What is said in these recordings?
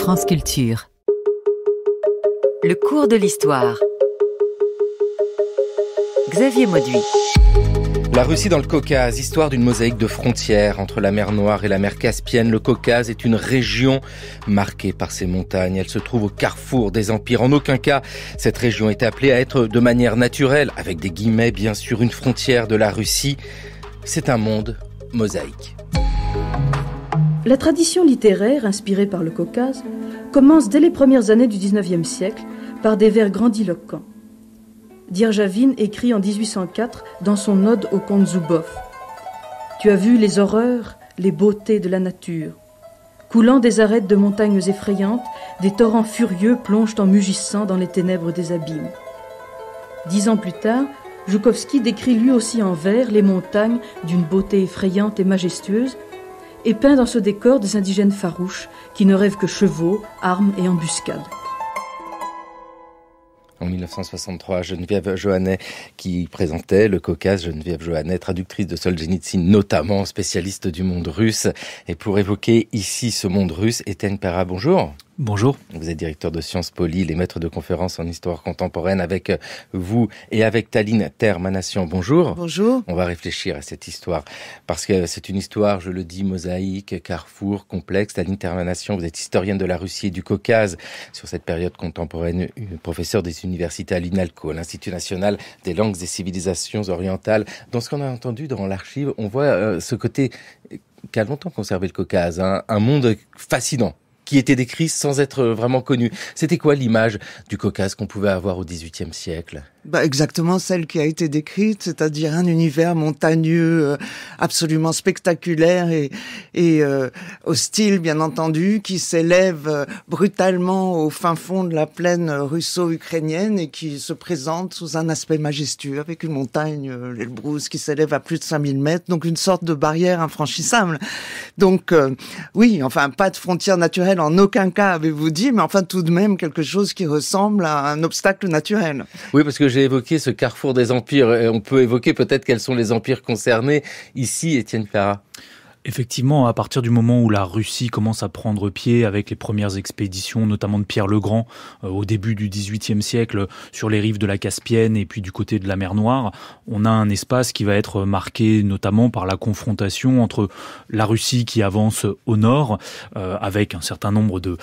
France Culture. Le cours de l'histoire. Xavier Mauduit. La Russie dans le Caucase, histoire d'une mosaïque de frontières entre la mer Noire et la mer Caspienne. Le Caucase est une région marquée par ses montagnes. Elle se trouve au carrefour des empires. En aucun cas, cette région est appelée à être de manière naturelle, avec des guillemets bien sûr, une frontière de la Russie. C'est un monde mosaïque. La tradition littéraire inspirée par le Caucase commence dès les premières années du XIXe siècle par des vers grandiloquents. Djerdjavine écrit en 1804 dans son ode au comte Zoubov : « Tu as vu les horreurs, les beautés de la nature. Coulant des arêtes de montagnes effrayantes, des torrents furieux plongent en mugissant dans les ténèbres des abîmes. » 10 ans plus tard, Joukovski décrit lui aussi en vers les montagnes d'une beauté effrayante et majestueuse et peint dans ce décor des indigènes farouches qui ne rêvent que chevaux, armes et embuscades. En 1963, Geneviève Joannet qui présentait le Caucase, Geneviève Joannet, traductrice de Solzhenitsyn, notamment spécialiste du monde russe. Et pour évoquer ici ce monde russe, Étienne Perra, bonjour. Bonjour. Vous êtes directeur de Sciences Po Lille et maître de conférences en histoire contemporaine avec vous et avec Taline Terre-Manasyan. Bonjour. Bonjour. On va réfléchir à cette histoire parce que c'est une histoire, je le dis, mosaïque, carrefour, complexe. Taline Terre-Manasyan, vous êtes historienne de la Russie et du Caucase sur cette période contemporaine, professeur des universités à l'INALCO, l'Institut national des langues et civilisations orientales. Dans ce qu'on a entendu dans l'archive, on voit ce côté qu'a longtemps conservé le Caucase, un monde fascinant, qui était décrit sans être vraiment connu. C'était quoi l'image du Caucase qu'on pouvait avoir au XVIIIe siècle ? Exactement celle qui a été décrite, c'est-à-dire un univers montagneux absolument spectaculaire et hostile, bien entendu, qui s'élève brutalement au fin fond de la plaine russo-ukrainienne et qui se présente sous un aspect majestueux, avec une montagne, l'Elbrouz, qui s'élève à plus de 5000 mètres, donc une sorte de barrière infranchissable. Donc oui, enfin, pas de frontière naturelle en aucun cas, avez-vous dit, mais enfin tout de même quelque chose qui ressemble à un obstacle naturel. Oui, parce que j'ai évoqué ce carrefour des empires. Et on peut évoquer peut-être quels sont les empires concernés ici, Étienne Perra. Effectivement, à partir du moment où la Russie commence à prendre pied avec les premières expéditions, notamment de Pierre le Grand, au début du XVIIIe siècle, sur les rives de la Caspienne et puis du côté de la mer Noire, on a un espace qui va être marqué notamment par la confrontation entre la Russie qui avance au nord, avec un certain nombre de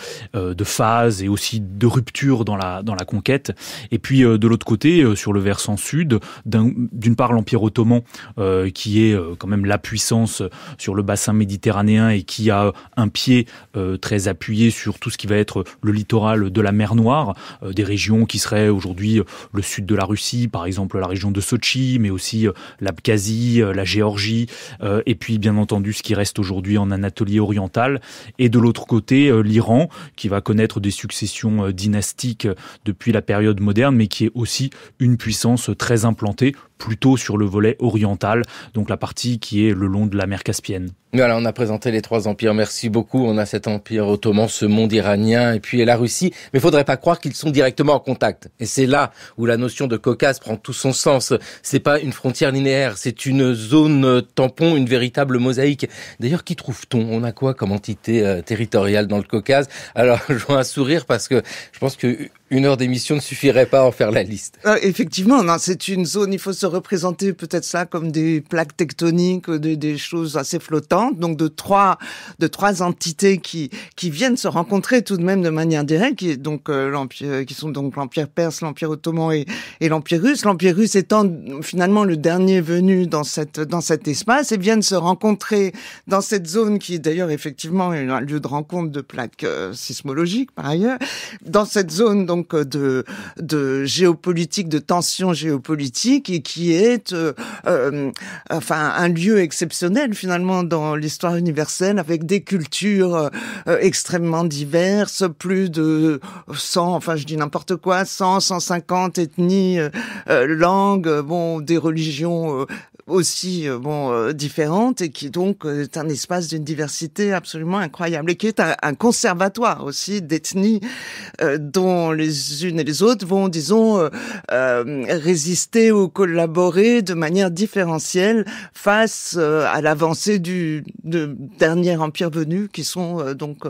phases et aussi de ruptures dans la conquête, et puis de l'autre côté, sur le versant sud, d'une part l'Empire ottoman, qui est quand même la puissance sur le bassin méditerranéen et qui a un pied très appuyé sur tout ce qui va être le littoral de la mer Noire, des régions qui seraient aujourd'hui le sud de la Russie, par exemple la région de Sotchi, mais aussi l'Abkhazie, la Géorgie, et puis bien entendu ce qui reste aujourd'hui en Anatolie orientale. Et de l'autre côté, l'Iran, qui va connaître des successions dynastiques depuis la période moderne, mais qui est aussi une puissance très implantée, plutôt sur le volet oriental, donc la partie qui est le long de la mer Caspienne. Voilà, on a présenté les trois empires, merci beaucoup. On a cet empire ottoman, ce monde iranien et puis la Russie. Mais il faudrait pas croire qu'ils sont directement en contact. Et c'est là où la notion de Caucase prend tout son sens. C'est pas une frontière linéaire, c'est une zone tampon, une véritable mosaïque. D'ailleurs, qui trouve-t-on ? On a quoi comme entité territoriale dans le Caucase ? Alors, je vois un sourire parce que je pense que une heure d'émission ne suffirait pas à en faire la liste. Effectivement, non, c'est une zone, il faut se représenter peut-être ça comme des plaques tectoniques, des choses assez flottantes, donc de trois entités qui viennent se rencontrer tout de même de manière directe, qui sont donc l'Empire perse, l'Empire ottoman et l'Empire russe. L'Empire russe étant finalement le dernier venu dans cet espace et viennent se rencontrer dans cette zone qui est d'ailleurs effectivement un lieu de rencontre de plaques sismologiques par ailleurs, dans cette zone donc de géopolitique, de tension géopolitique et qui est un lieu exceptionnel finalement dans l'histoire universelle avec des cultures extrêmement diverses, plus de 100, enfin je dis n'importe quoi, 150 ethnies, langues, des religions aussi différente et qui donc est un espace d'une diversité absolument incroyable et qui est un conservatoire aussi d'ethnies dont les unes et les autres vont, disons, résister ou collaborer de manière différentielle face à l'avancée du dernier empire venu qui sont donc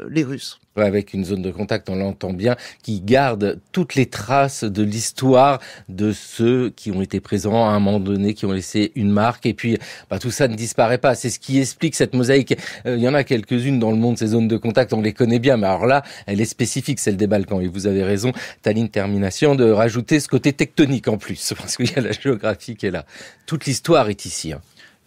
les Russes. Avec une zone de contact, on l'entend bien, qui garde toutes les traces de l'histoire de ceux qui ont été présents à un moment donné, qui ont laissé une marque. Et puis, tout ça ne disparaît pas. C'est ce qui explique cette mosaïque. Il y en a quelques-unes dans le monde, ces zones de contact, on les connaît bien. Mais alors là, elle est spécifique, celle des Balkans. Et vous avez raison, Taline Termination, de rajouter ce côté tectonique en plus. Parce qu'il y a la géographie qui est là. Toute l'histoire est ici.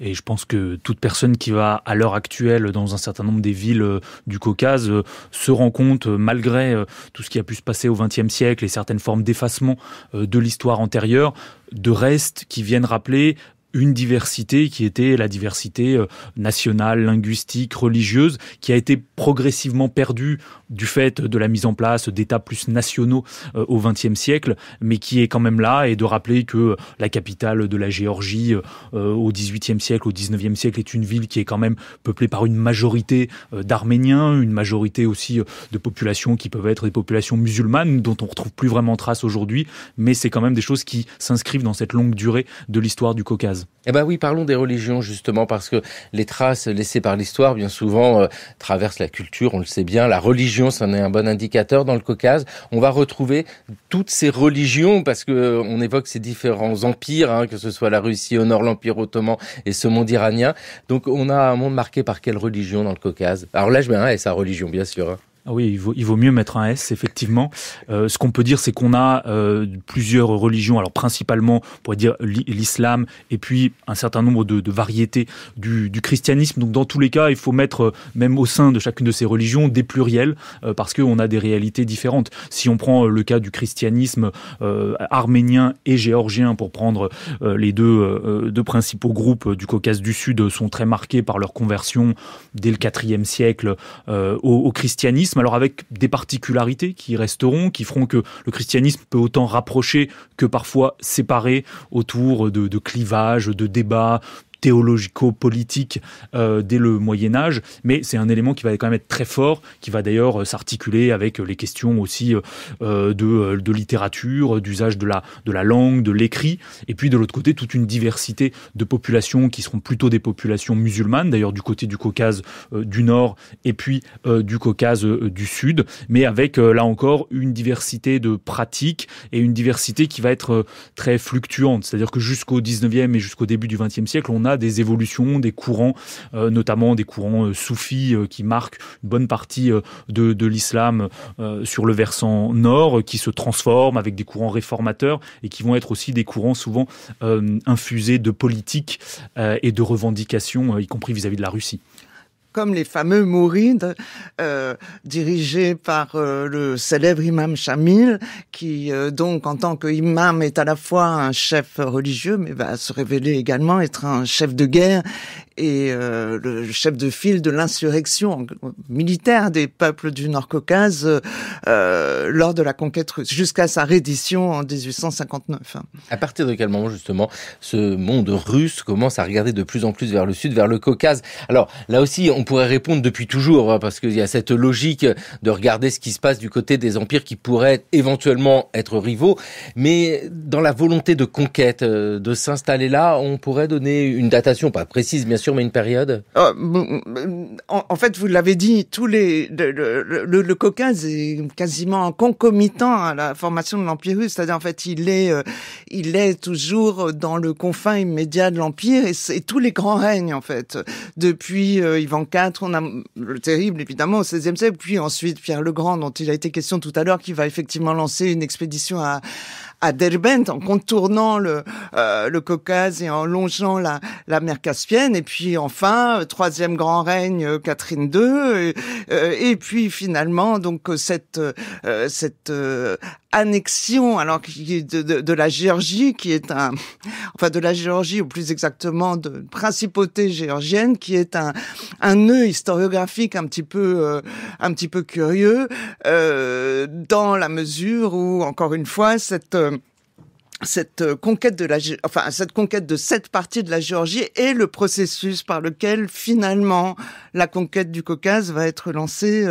Et je pense que toute personne qui va à l'heure actuelle dans un certain nombre des villes du Caucase se rend compte, malgré tout ce qui a pu se passer au XXe siècle et certaines formes d'effacement de l'histoire antérieure, de restes qui viennent rappeler une diversité qui était la diversité nationale, linguistique, religieuse, qui a été progressivement perdue du fait de la mise en place d'États plus nationaux au XXe siècle, mais qui est quand même là, et de rappeler que la capitale de la Géorgie au XVIIIe siècle, au XIXe siècle, est une ville qui est quand même peuplée par une majorité d'Arméniens, une majorité aussi de populations qui peuvent être des populations musulmanes, dont on ne retrouve plus vraiment trace aujourd'hui, mais c'est quand même des choses qui s'inscrivent dans cette longue durée de l'histoire du Caucase. Eh ben oui, parlons des religions justement, parce que les traces laissées par l'histoire, bien souvent, traversent la culture, on le sait bien. La religion, c'en est un bon indicateur dans le Caucase. On va retrouver toutes ces religions, parce que on évoque ces différents empires, que ce soit la Russie au nord, l'Empire ottoman et ce monde iranien. Donc on a un monde marqué par quelle religion dans le Caucase? Alors là, je mets un S à religion, bien sûr. Ah oui, il vaut mieux mettre un S, effectivement. Ce qu'on peut dire, c'est qu'on a plusieurs religions, alors principalement, on pourrait dire l'islam, et puis un certain nombre de variétés du christianisme. Donc dans tous les cas, il faut mettre, même au sein de chacune de ces religions, des pluriels, parce qu'on a des réalités différentes. Si on prend le cas du christianisme arménien et géorgien, pour prendre les deux principaux groupes du Caucase du Sud, sont très marqués par leur conversion dès le IVe siècle au christianisme. Alors avec des particularités qui resteront, qui feront que le christianisme peut autant rapprocher que parfois séparer autour de clivages, de débats théologico-politique dès le Moyen-Âge, mais c'est un élément qui va quand même être très fort, qui va d'ailleurs s'articuler avec les questions aussi de littérature, d'usage de la langue, de l'écrit, et puis de l'autre côté, toute une diversité de populations qui seront plutôt des populations musulmanes, d'ailleurs du côté du Caucase du Nord et puis du Caucase du Sud, mais avec là encore une diversité de pratiques et une diversité qui va être très fluctuante, c'est-à-dire que jusqu'au 19e et jusqu'au début du 20e siècle, on a des évolutions, des courants, notamment des courants soufis qui marquent une bonne partie de l'islam sur le versant nord, qui se transforment avec des courants réformateurs et qui vont être aussi des courants souvent infusés de politique et de revendications, y compris vis-à-vis de la Russie. Comme les fameux mourides dirigés par le célèbre imam Shamil, qui donc en tant qu'imam est à la fois un chef religieux, mais va se révéler également être un chef de guerre et le chef de file de l'insurrection militaire des peuples du Nord-Caucase lors de la conquête russe, jusqu'à sa reddition en 1859. À partir de quel moment, justement, ce monde russe commence à regarder de plus en plus vers le sud, vers le Caucase? Alors, là aussi, on pourrait répondre depuis toujours, parce qu'il y a cette logique de regarder ce qui se passe du côté des empires qui pourraient éventuellement être rivaux, mais dans la volonté de conquête, de s'installer là, on pourrait donner une datation, pas précise bien sûr, mais une période? En fait, vous l'avez dit, le Caucase est quasiment concomitant à la formation de l'Empire russe, c'est-à-dire en fait il est toujours dans le confin immédiat de l'Empire, et tous les grands règnes en fait, depuis Ivan IV, on a le terrible évidemment au XVIe siècle, puis ensuite Pierre le Grand dont il a été question tout à l'heure, qui va effectivement lancer une expédition à Derbent en contournant le Caucase et en longeant la mer Caspienne, et puis enfin troisième grand règne Catherine II, et puis finalement donc cette annexion alors de la Géorgie, qui est de la Géorgie ou plus exactement de principauté géorgienne, qui est un nœud historiographique un petit peu curieux dans la mesure où, encore une fois, cette conquête de cette partie de la Géorgie est le processus par lequel finalement la conquête du Caucase va être lancée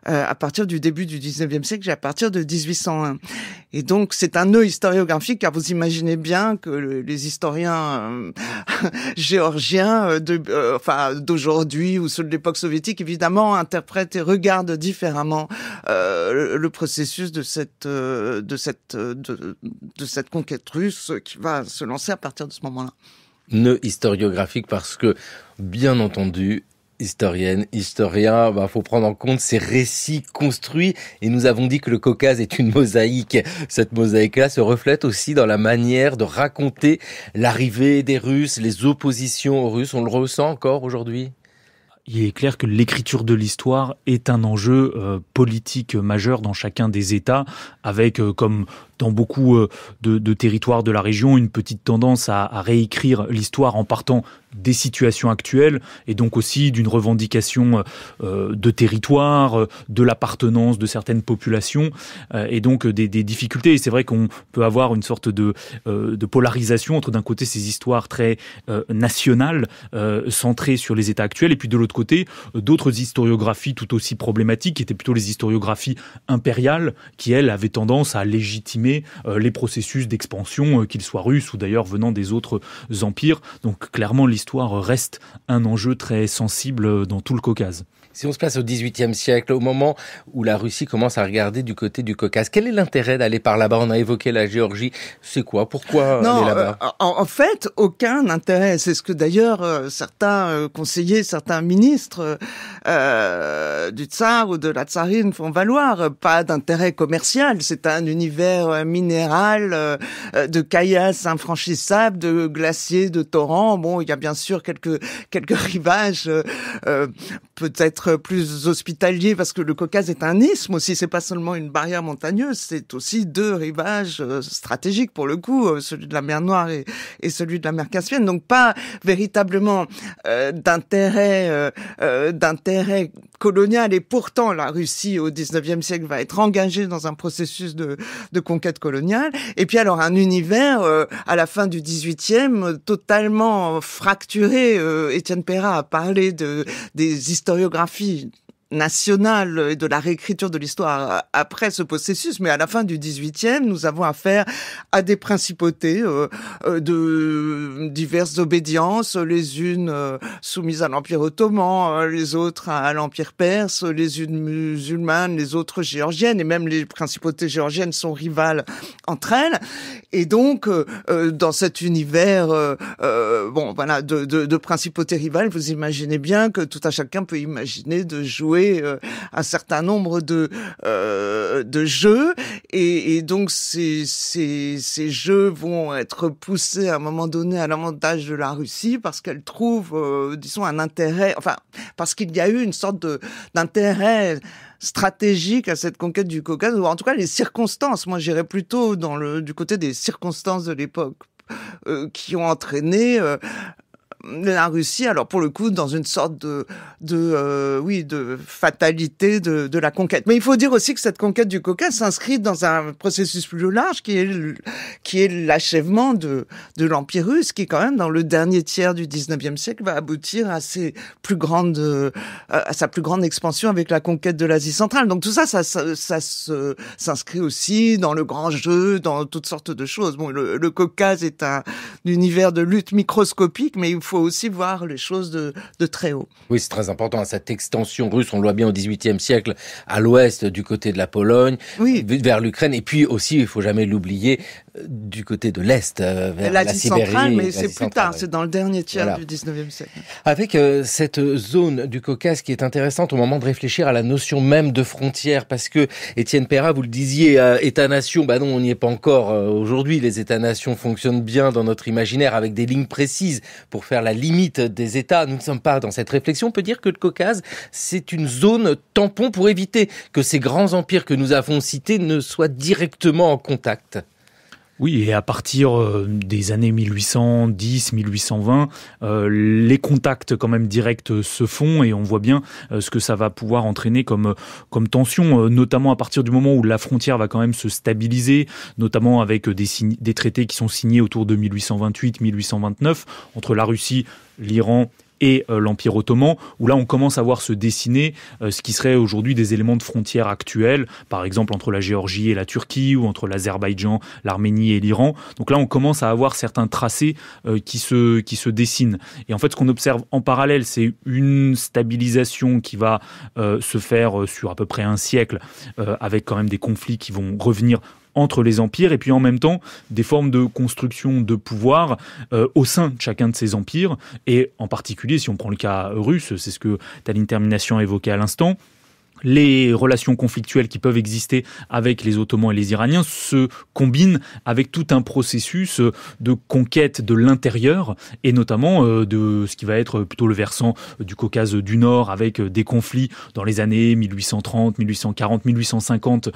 à partir du début du 19e siècle et à partir de 1801. Et donc c'est un nœud historiographique car vous imaginez bien que les historiens géorgiens d'aujourd'hui ou ceux de l'époque soviétique évidemment interprètent et regardent différemment le processus de cette conquête russe qui va se lancer à partir de ce moment-là. Nœud historiographique parce que, bien entendu, historienne, historien, faut prendre en compte ces récits construits et nous avons dit que le Caucase est une mosaïque. Cette mosaïque-là se reflète aussi dans la manière de raconter l'arrivée des Russes, les oppositions aux Russes. On le ressent encore aujourd'hui ? Il est clair que l'écriture de l'histoire est un enjeu politique majeur dans chacun des États, avec comme dans beaucoup de territoires de la région, une petite tendance à réécrire l'histoire en partant des situations actuelles et donc aussi d'une revendication de territoire, de l'appartenance de certaines populations et donc des difficultés. Et c'est vrai qu'on peut avoir une sorte de polarisation entre d'un côté ces histoires très nationales, centrées sur les États actuels, et puis de l'autre côté d'autres historiographies tout aussi problématiques qui étaient plutôt les historiographies impériales qui, elles, avaient tendance à légitimer les processus d'expansion, qu'ils soient russes ou d'ailleurs venant des autres empires. Donc clairement, l'histoire reste un enjeu très sensible dans tout le Caucase. Si on se place au XVIIIe siècle, au moment où la Russie commence à regarder du côté du Caucase, quel est l'intérêt d'aller par là-bas ? On a évoqué la Géorgie. C'est quoi ? Pourquoi aller là-bas ? En fait, aucun intérêt. C'est ce que d'ailleurs certains conseillers, certains ministres du tsar ou de la tsarine font valoir. Pas d'intérêt commercial. C'est un univers minéral, de caillasses infranchissables, de glaciers, de torrents. Bon, il y a bien sûr quelques rivages, peut-être plus hospitaliers parce que le Caucase est un isthme aussi. C'est pas seulement une barrière montagneuse, c'est aussi deux rivages stratégiques pour le coup, celui de la mer Noire et celui de la mer Caspienne. Donc pas véritablement d'intérêt colonial. Et pourtant, la Russie au XIXe siècle va être engagée dans un processus de conquête coloniale. Et puis alors un univers à la fin du XVIIIe totalement fracturé. Étienne Perrat a parlé des historiographies nationale et de la réécriture de l'histoire après ce processus, mais à la fin du XVIIIe, nous avons affaire à des principautés de diverses obédiences, les unes soumises à l'Empire ottoman, les autres à l'Empire perse, les unes musulmanes, les autres géorgiennes, et même les principautés géorgiennes sont rivales entre elles. Et donc, dans cet univers, de principautés rivales, vous imaginez bien que tout un chacun peut imaginer de jouer un certain nombre de jeux et donc ces jeux vont être poussés à un moment donné à l'avantage de la Russie parce qu'elle trouve disons un intérêt, parce qu'il y a eu une sorte d'intérêt stratégique à cette conquête du Caucase, ou en tout cas les circonstances. Moi j'irais plutôt du côté des circonstances de l'époque qui ont entraîné la Russie, alors pour le coup, dans une sorte de fatalité de la conquête. Mais il faut dire aussi que cette conquête du Caucase s'inscrit dans un processus plus large qui est l'achèvement de l'Empire russe, qui quand même, dans le dernier tiers du XIXe siècle, va aboutir à sa plus grande expansion avec la conquête de l'Asie centrale. Donc tout ça s'inscrit aussi dans le grand jeu, dans toutes sortes de choses. Bon, le Caucase est un univers de lutte microscopique, mais il faut aussi voir les choses de très haut. Oui, c'est très important, cette extension russe, on le voit bien au XVIIIe siècle, à l'ouest, du côté de la Pologne, oui, vers l'Ukraine, et puis aussi, il faut jamais l'oublier, du côté de l'Est, vers la Sibérie. Centrale, mais c'est plus tard, c'est dans le dernier tiers du XIXe siècle. Avec cette zone du Caucase qui est intéressante au moment de réfléchir à la notion même de frontière, parce que, Étienne Perrat, vous le disiez, État-nation, non, on n'y est pas encore aujourd'hui, les États-nations fonctionnent bien dans notre imaginaire avec des lignes précises pour faire la limite des États. Nous ne sommes pas dans cette réflexion. On peut dire que le Caucase, c'est une zone tampon pour éviter que ces grands empires que nous avons cités ne soient directement en contact. Oui, et à partir des années 1810, 1820, les contacts quand même directs se font et on voit bien ce que ça va pouvoir entraîner comme tension, notamment à partir du moment où la frontière va quand même se stabiliser, notamment avec des traités qui sont signés autour de 1828-1829 entre la Russie, l'Iran et l'Empire ottoman, où là on commence à voir se dessiner ce qui serait aujourd'hui des éléments de frontières actuels, par exemple entre la Géorgie et la Turquie, ou entre l'Azerbaïdjan, l'Arménie et l'Iran. Donc là on commence à avoir certains tracés qui se dessinent. Et en fait ce qu'on observe en parallèle, c'est une stabilisation qui va se faire sur à peu près un siècle, avec quand même des conflits qui vont revenir entre les empires, et puis en même temps des formes de construction de pouvoir au sein de chacun de ces empires, et en particulier si on prend le cas russe, c'est ce que Taline Termination a évoqué à l'instant, les relations conflictuelles qui peuvent exister avec les Ottomans et les Iraniens se combinent avec tout un processus de conquête de l'intérieur et notamment de ce qui va être plutôt le versant du Caucase du Nord avec des conflits dans les années 1830, 1840, 1850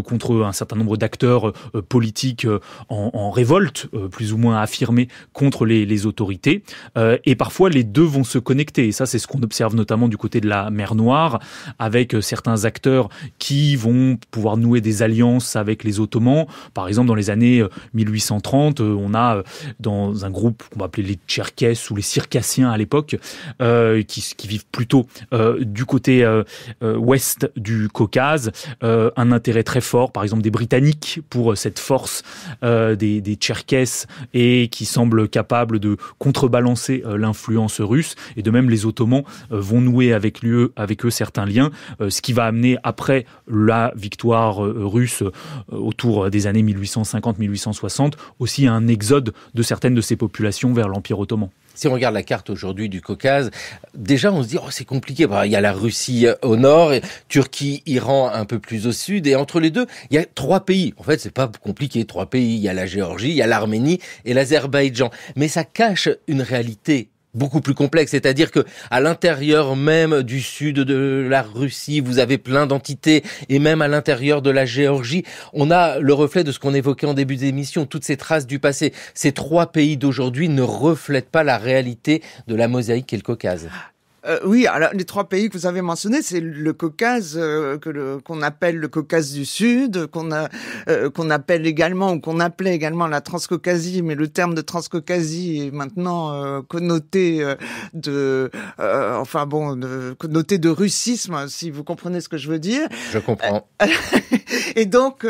contre un certain nombre d'acteurs politiques en révolte, plus ou moins affirmés contre les autorités. Et parfois les deux vont se connecter. Et ça, c'est ce qu'on observe notamment du côté de la mer Noire avec certains acteurs qui vont pouvoir nouer des alliances avec les Ottomans. Par exemple, dans les années 1830, on a dans un groupe qu'on va appeler les Tcherkesses ou les Circassiens à l'époque, qui vivent plutôt du côté ouest du Caucase, un intérêt très fort, par exemple des Britanniques, pour cette force des Tcherkesses et qui semblent capables de contrebalancer l'influence russe. Et de même, les Ottomans vont nouer avec eux certains liens, ce qui va amener après la victoire russe autour des années 1850-1860 aussi à un exode de certaines de ces populations vers l'Empire ottoman. Si on regarde la carte aujourd'hui du Caucase, déjà on se dit c'est compliqué. Il y a la Russie au nord, Turquie, Iran un peu plus au sud, et entre les deux, il y a 3 pays. En fait, c'est pas compliqué, 3 pays. Il y a la Géorgie, il y a l'Arménie et l'Azerbaïdjan. Mais ça cache une réalité beaucoup plus complexe, c'est-à-dire que à l'intérieur même du sud de la Russie, vous avez plein d'entités, et même à l'intérieur de la Géorgie, on a le reflet de ce qu'on évoquait en début d'émission, toutes ces traces du passé. Ces 3 pays d'aujourd'hui ne reflètent pas la réalité de la mosaïque qu'est le Caucase. Oui, alors les 3 pays que vous avez mentionnés, c'est le Caucase qu'on appelle le Caucase du Sud, qu'on appelle également ou qu'on appelait également la Transcaucasie, mais le terme de Transcaucasie est maintenant connoté connoté de russisme, si vous comprenez ce que je veux dire. Je comprends. Et donc,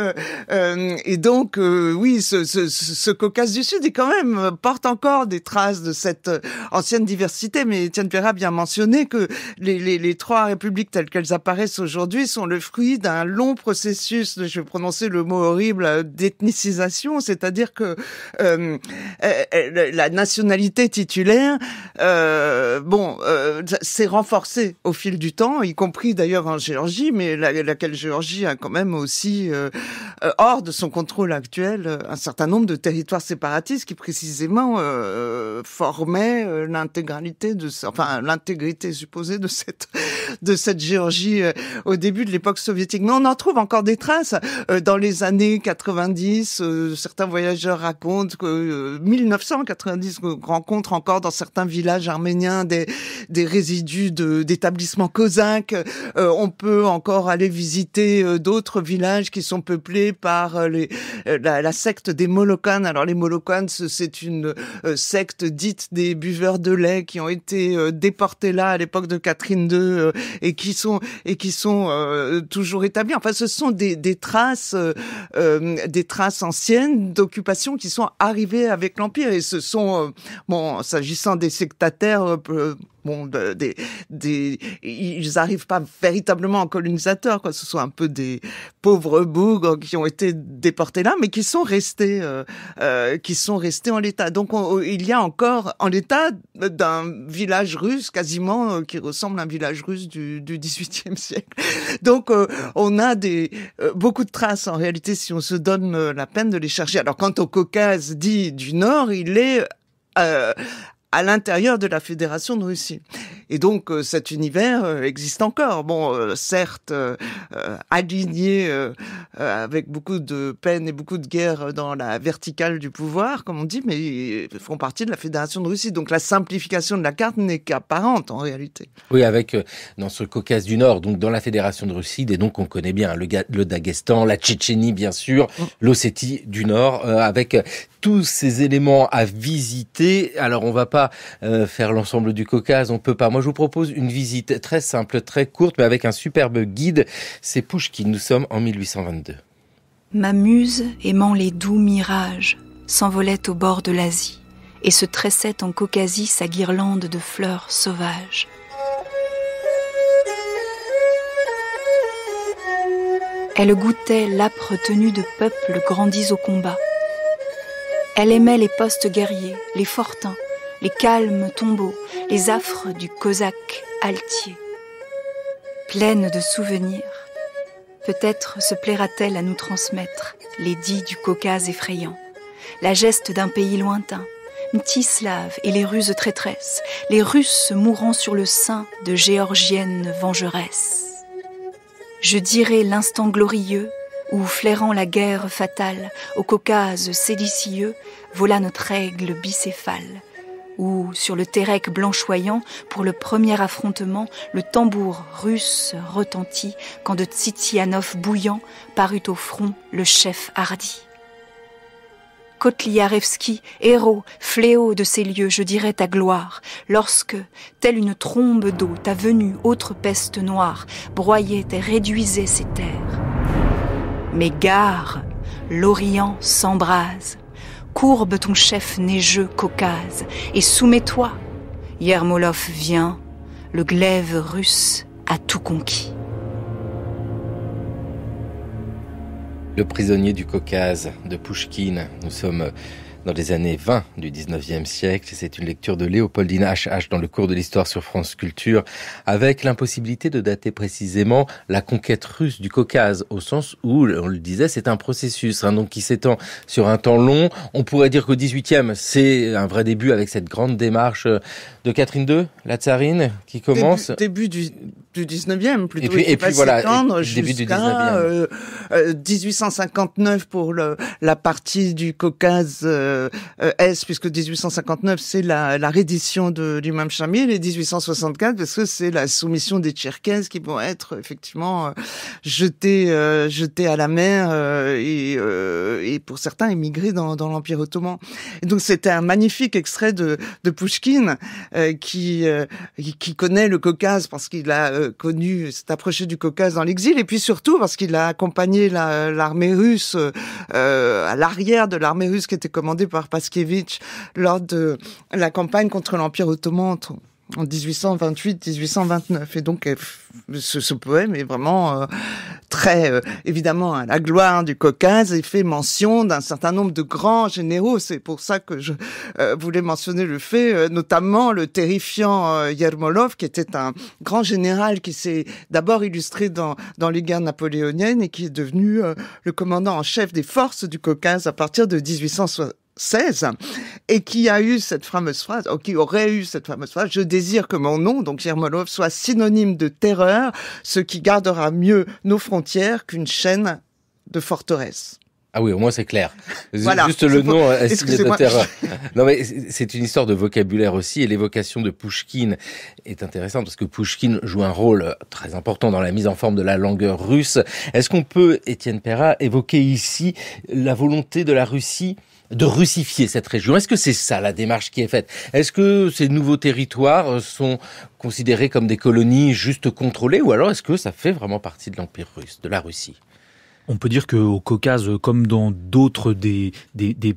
oui, ce Caucase du Sud est quand même porte encore des traces de cette ancienne diversité, mais Étienne Perret a bien mentionné que les 3 républiques telles qu'elles apparaissent aujourd'hui sont le fruit d'un long processus, je vais prononcer le mot horrible, d'ethnicisation, c'est-à-dire que la nationalité titulaire s'est renforcée au fil du temps, y compris d'ailleurs en Géorgie, mais laquelle Géorgie a quand même aussi hors de son contrôle actuel un certain nombre de territoires séparatistes qui précisément formaient l'intégrité supposée de cette Géorgie au début de l'époque soviétique. Mais on en trouve encore des traces dans les années 90. Certains voyageurs racontent que 1990 rencontre encore dans certains villages arméniens des résidus d'établissements cosaques. On peut encore aller visiter d'autres villages qui sont peuplés par la secte des Molokanes. Alors les Molokanes, c'est une secte dite des buveurs de lait qui ont été déportés là à l'époque de Catherine II et qui sont toujours établis. Enfin, ce sont des traces anciennes d'occupation qui sont arrivées avec l'Empire, et ce sont s'agissant des sectataires ils arrivent pas véritablement en colonisateurs, quoi. Ce sont un peu des pauvres bougres qui ont été déportés là, mais qui sont restés en l'état. Donc il y a encore en l'état d'un village russe quasiment qui ressemble à un village russe du XVIIIe siècle. Donc on a beaucoup de traces en réalité si on se donne la peine de les chercher. Alors quant au Caucase dit du Nord, il est à l'intérieur de la Fédération de Russie. Et donc cet univers existe encore. Bon, certes aligné avec beaucoup de peine et beaucoup de guerre dans la verticale du pouvoir, comme on dit, mais ils font partie de la Fédération de Russie. Donc la simplification de la carte n'est qu'apparente en réalité. Oui, avec dans ce Caucase du Nord, donc dans la Fédération de Russie, des noms qu'on connaît bien, le Daghestan, la Tchétchénie bien sûr, l'Ossétie du Nord, avec tous ces éléments à visiter. Alors on va pas faire l'ensemble du Caucase, on peut pas. Moi je vous propose une visite très simple, très courte, mais avec un superbe guide. C'est Pouchkine, nous sommes en 1822. Ma muse, aimant les doux mirages, s'envolait au bord de l'Asie et se tressait en Caucasie sa guirlande de fleurs sauvages. Elle goûtait l'âpre tenue de peuples grandis au combat. Elle aimait les postes guerriers, les fortins, les calmes tombeaux, les affres du cosaque altier. Pleine de souvenirs, peut-être se plaira-t-elle à nous transmettre les dits du Caucase effrayant, la geste d'un pays lointain, Mtislav et les Russes traîtresses, les Russes mourant sur le sein de géorgiennes vengeresses. Je dirai l'instant glorieux où, flairant la guerre fatale, au Caucase sélicieux, vola notre aigle bicéphale, où, sur le Terek blanchoyant, pour le premier affrontement, le tambour russe retentit, quand de Tsitsianov bouillant parut au front le chef hardi. Kotliarevski, héros, fléau de ces lieux, je dirais ta gloire, lorsque, telle une trombe d'eau, ta venue, autre peste noire, broyait et réduisait ces terres. Mais gare, l'Orient s'embrase, courbe ton chef neigeux Caucase, et soumets-toi, Yermolov vient, le glaive russe a tout conquis. Le prisonnier du Caucase de Pouchkine. Nous sommes dans les années 20 du 19e siècle. C'est une lecture de Léopoldine H.H. dans le cours de l'histoire sur France Culture, avec l'impossibilité de dater précisément la conquête russe du Caucase, au sens où, on le disait, c'est un processus donc qui s'étend sur un temps long. On pourrait dire qu'au 18e, c'est un vrai début avec cette grande démarche de Catherine II, la tsarine, qui commence. Début du 19e, plutôt. Et puis voilà, début du 19e. 1859 pour la partie du Caucase Est, puisque 1859 c'est la reddition de l'imam Shamil, et 1864 parce que c'est la soumission des Tcherkesses qui vont être effectivement jetés à la mer et pour certains émigrés dans l'Empire ottoman. Et donc c'était un magnifique extrait de Pouchkine qui connaît le Caucase parce qu'il a connu, s'est approché du Caucase dans l'exil, et puis surtout parce qu'il a accompagné l'armée russe à l'arrière de l'armée russe qui était commandée par Paskievitch lors de la campagne contre l'Empire ottoman en 1828-1829. Et donc, ce poème est vraiment très, évidemment, à la gloire du Caucase et fait mention d'un certain nombre de grands généraux. C'est pour ça que je voulais mentionner le fait, notamment le terrifiant Yermolov, qui était un grand général qui s'est d'abord illustré dans les guerres napoléoniennes et qui est devenu le commandant en chef des forces du Caucase à partir de 1816, et qui a eu cette fameuse phrase, qui aurait eu cette fameuse phrase: je désire que mon nom, donc Yermolov, soit synonyme de terreur, ce qui gardera mieux nos frontières qu'une chaîne de forteresses. Ah oui, au moins c'est clair. Voilà. Juste le nom est signé de terreur. Non mais c'est une histoire de vocabulaire aussi, et l'évocation de Pouchkine est intéressante parce que Pouchkine joue un rôle très important dans la mise en forme de la langue russe. Est-ce qu'on peut, Étienne Perrat, évoquer ici la volonté de la Russie de russifier cette région? Est-ce que c'est ça la démarche qui est faite? Est-ce que ces nouveaux territoires sont considérés comme des colonies juste contrôlées, ou alors est-ce que ça fait vraiment partie de l'Empire russe, de la Russie? On peut dire qu'au Caucase, comme dans d'autres des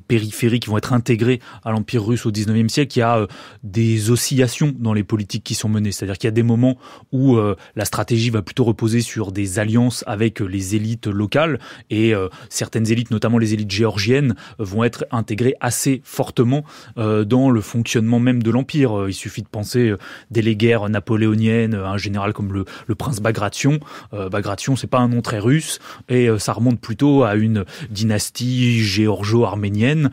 périphéries qui vont être intégrées à l'Empire russe au XIXe siècle, il y a des oscillations dans les politiques qui sont menées. C'est-à-dire qu'il y a des moments où la stratégie va plutôt reposer sur des alliances avec les élites locales, et certaines élites, notamment les élites géorgiennes, vont être intégrées assez fortement dans le fonctionnement même de l'Empire. Il suffit de penser dès les guerres napoléoniennes à un général comme le prince Bagration. Bagration, c'est pas un nom très russe, et ça remonte plutôt à une dynastie géorgio-arménienne,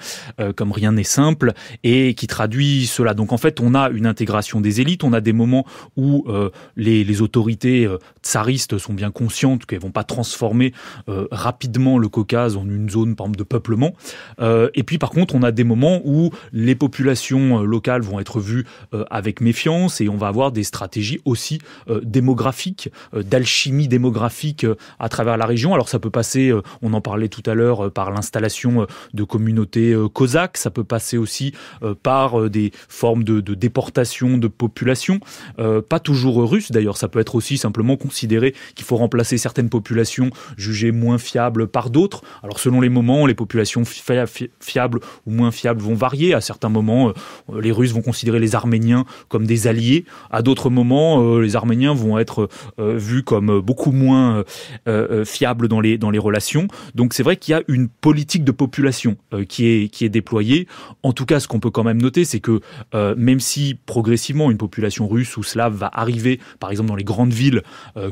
comme rien n'est simple, et qui traduit cela. Donc en fait, on a une intégration des élites, on a des moments où les autorités tsaristes sont bien conscientes qu'elles vont pas transformer rapidement le Caucase en une zone, par exemple, de peuplement. Et puis par contre, on a des moments où les populations locales vont être vues avec méfiance, et on va avoir des stratégies aussi démographiques, d'alchimie démographique à travers la région. Alors ça peut passer, on en parlait tout à l'heure, par l'installation de communautés cosaques, ça peut passer aussi par des formes de déportation de population, pas toujours russes d'ailleurs, ça peut être aussi simplement considérer qu'il faut remplacer certaines populations jugées moins fiables par d'autres. Alors selon les moments, les populations fiables ou moins fiables vont varier. À certains moments, les Russes vont considérer les Arméniens comme des alliés. À d'autres moments, les Arméniens vont être vus comme beaucoup moins fiables dans les relations. Donc c'est vrai qu'il y a une politique de population qui est déployée. En tout cas, ce qu'on peut quand même noter, c'est que même si progressivement une population russe ou slave va arriver, par exemple dans les grandes villes,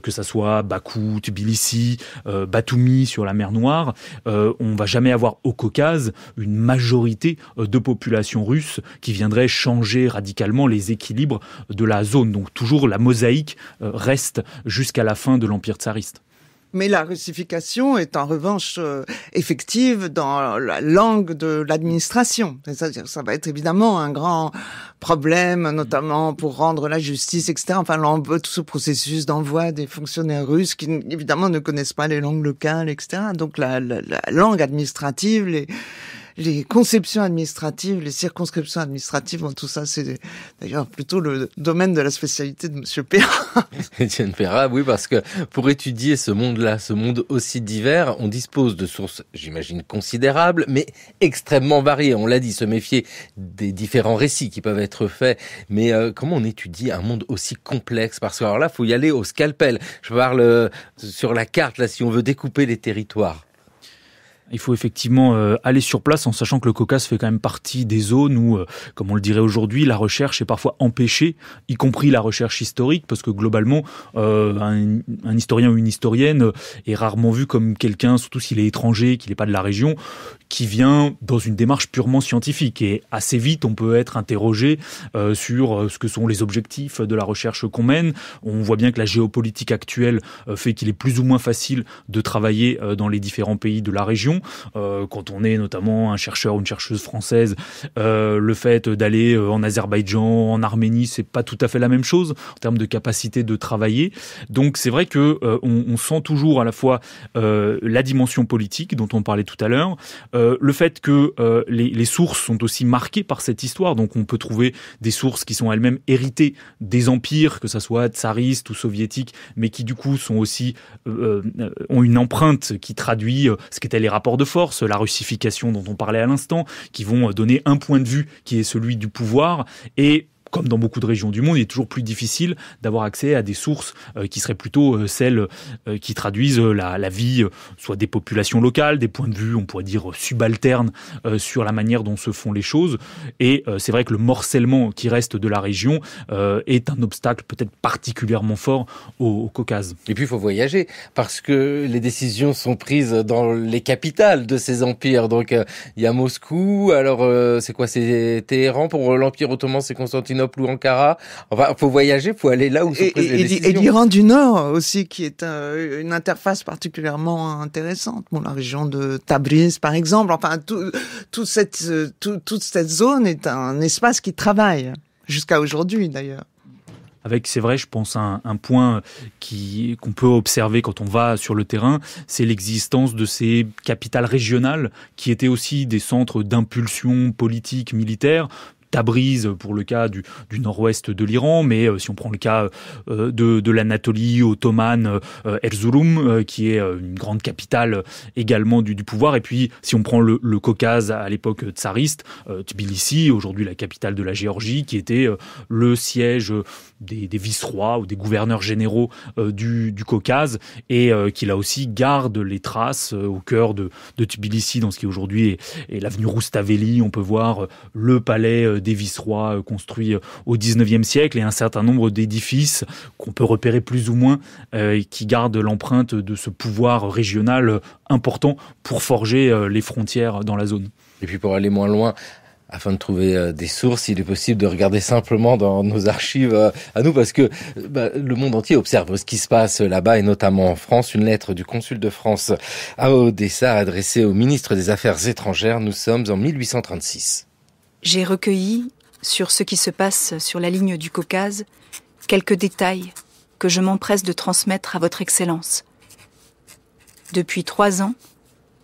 que ça soit Bakou, Tbilissi, Batumi sur la mer Noire, on va jamais avoir au Caucase une majorité de population russe qui viendrait changer radicalement les équilibres de la zone. Donc toujours la mosaïque reste jusqu'à la fin de l'Empire tsariste. Mais la russification est en revanche effective dans la langue de l'administration. C'est-à-dire, ça va être évidemment un grand problème, notamment pour rendre la justice, etc. Enfin, tout ce processus d'envoi des fonctionnaires russes qui, évidemment, ne connaissent pas les langues locales, etc. Donc, la langue administrative, les conceptions administratives, les circonscriptions administratives, tout ça, c'est d'ailleurs plutôt le domaine de la spécialité de M. Perra. Étienne Perra, oui, parce que pour étudier ce monde-là, ce monde aussi divers, on dispose de sources, j'imagine, considérables, mais extrêmement variées. On l'a dit, se méfier des différents récits qui peuvent être faits. Mais comment on étudie un monde aussi complexe? Parce que alors là, il faut y aller au scalpel. Je parle sur la carte, là, si on veut découper les territoires. Il faut effectivement aller sur place en sachant que le Caucase fait quand même partie des zones où, comme on le dirait aujourd'hui, la recherche est parfois empêchée, y compris la recherche historique, parce que globalement, un historien ou une historienne est rarement vu comme quelqu'un, surtout s'il est étranger, qu'il n'est pas de la région, qui vient dans une démarche purement scientifique. Et assez vite, on peut être interrogé sur ce que sont les objectifs de la recherche qu'on mène. On voit bien que la géopolitique actuelle fait qu'il est plus ou moins facile de travailler dans les différents pays de la région. Quand on est notamment un chercheur ou une chercheuse française, le fait d'aller en Azerbaïdjan, en Arménie, c'est pas tout à fait la même chose en termes de capacité de travailler. Donc c'est vrai que on sent toujours à la fois la dimension politique dont on parlait tout à l'heure, le fait que les sources sont aussi marquées par cette histoire. Donc on peut trouver des sources qui sont elles-mêmes héritées des empires, que ça soit tsaristes ou soviétiques, mais qui du coup sont aussi ont une empreinte qui traduit ce qu'étaient les rapports de force, la russification dont on parlait à l'instant, qui vont donner un point de vue qui est celui du pouvoir. Et comme dans beaucoup de régions du monde, il est toujours plus difficile d'avoir accès à des sources qui seraient plutôt celles qui traduisent la vie, soit des populations locales, des points de vue, on pourrait dire, subalternes sur la manière dont se font les choses. Et c'est vrai que le morcellement qui reste de la région est un obstacle peut-être particulièrement fort au Caucase. Et puis il faut voyager, parce que les décisions sont prises dans les capitales de ces empires. Donc il y a Moscou, alors c'est quoi, c'est Téhéran pour l'Empire ottoman, c'est Constantinople ou Ankara. Enfin, faut voyager, faut aller là où se prises les décisions. Et l'Iran du Nord aussi, qui est une interface particulièrement intéressante. Bon, la région de Tabriz, par exemple. Enfin, toute cette zone est un espace qui travaille jusqu'à aujourd'hui, d'ailleurs. Avec, c'est vrai, je pense, un point qu'on peut observer quand on va sur le terrain, c'est l'existence de ces capitales régionales qui étaient aussi des centres d'impulsion politique, militaire. Tabriz pour le cas du nord-ouest de l'Iran, mais si on prend le cas de l'Anatolie ottomane, Erzurum, qui est une grande capitale également du pouvoir, et puis si on prend le Caucase à l'époque tsariste, Tbilissi, aujourd'hui la capitale de la Géorgie, qui était le siège des vice-rois ou des gouverneurs généraux du Caucase, et qui là aussi garde les traces au cœur de Tbilissi, dans ce qui aujourd'hui est l'avenue Roustaveli. On peut voir le palais des vicerois construits au 19e siècle et un certain nombre d'édifices qu'on peut repérer plus ou moins qui gardent l'empreinte de ce pouvoir régional important pour forger les frontières dans la zone. Et puis pour aller moins loin, afin de trouver des sources, il est possible de regarder simplement dans nos archives à nous, parce que le monde entier observe ce qui se passe là-bas, et notamment en France. Une lettre du consul de France à Odessa adressée au ministre des Affaires étrangères. Nous sommes en 1836. J'ai recueilli, sur ce qui se passe sur la ligne du Caucase, quelques détails que je m'empresse de transmettre à votre Excellence. Depuis 3 ans,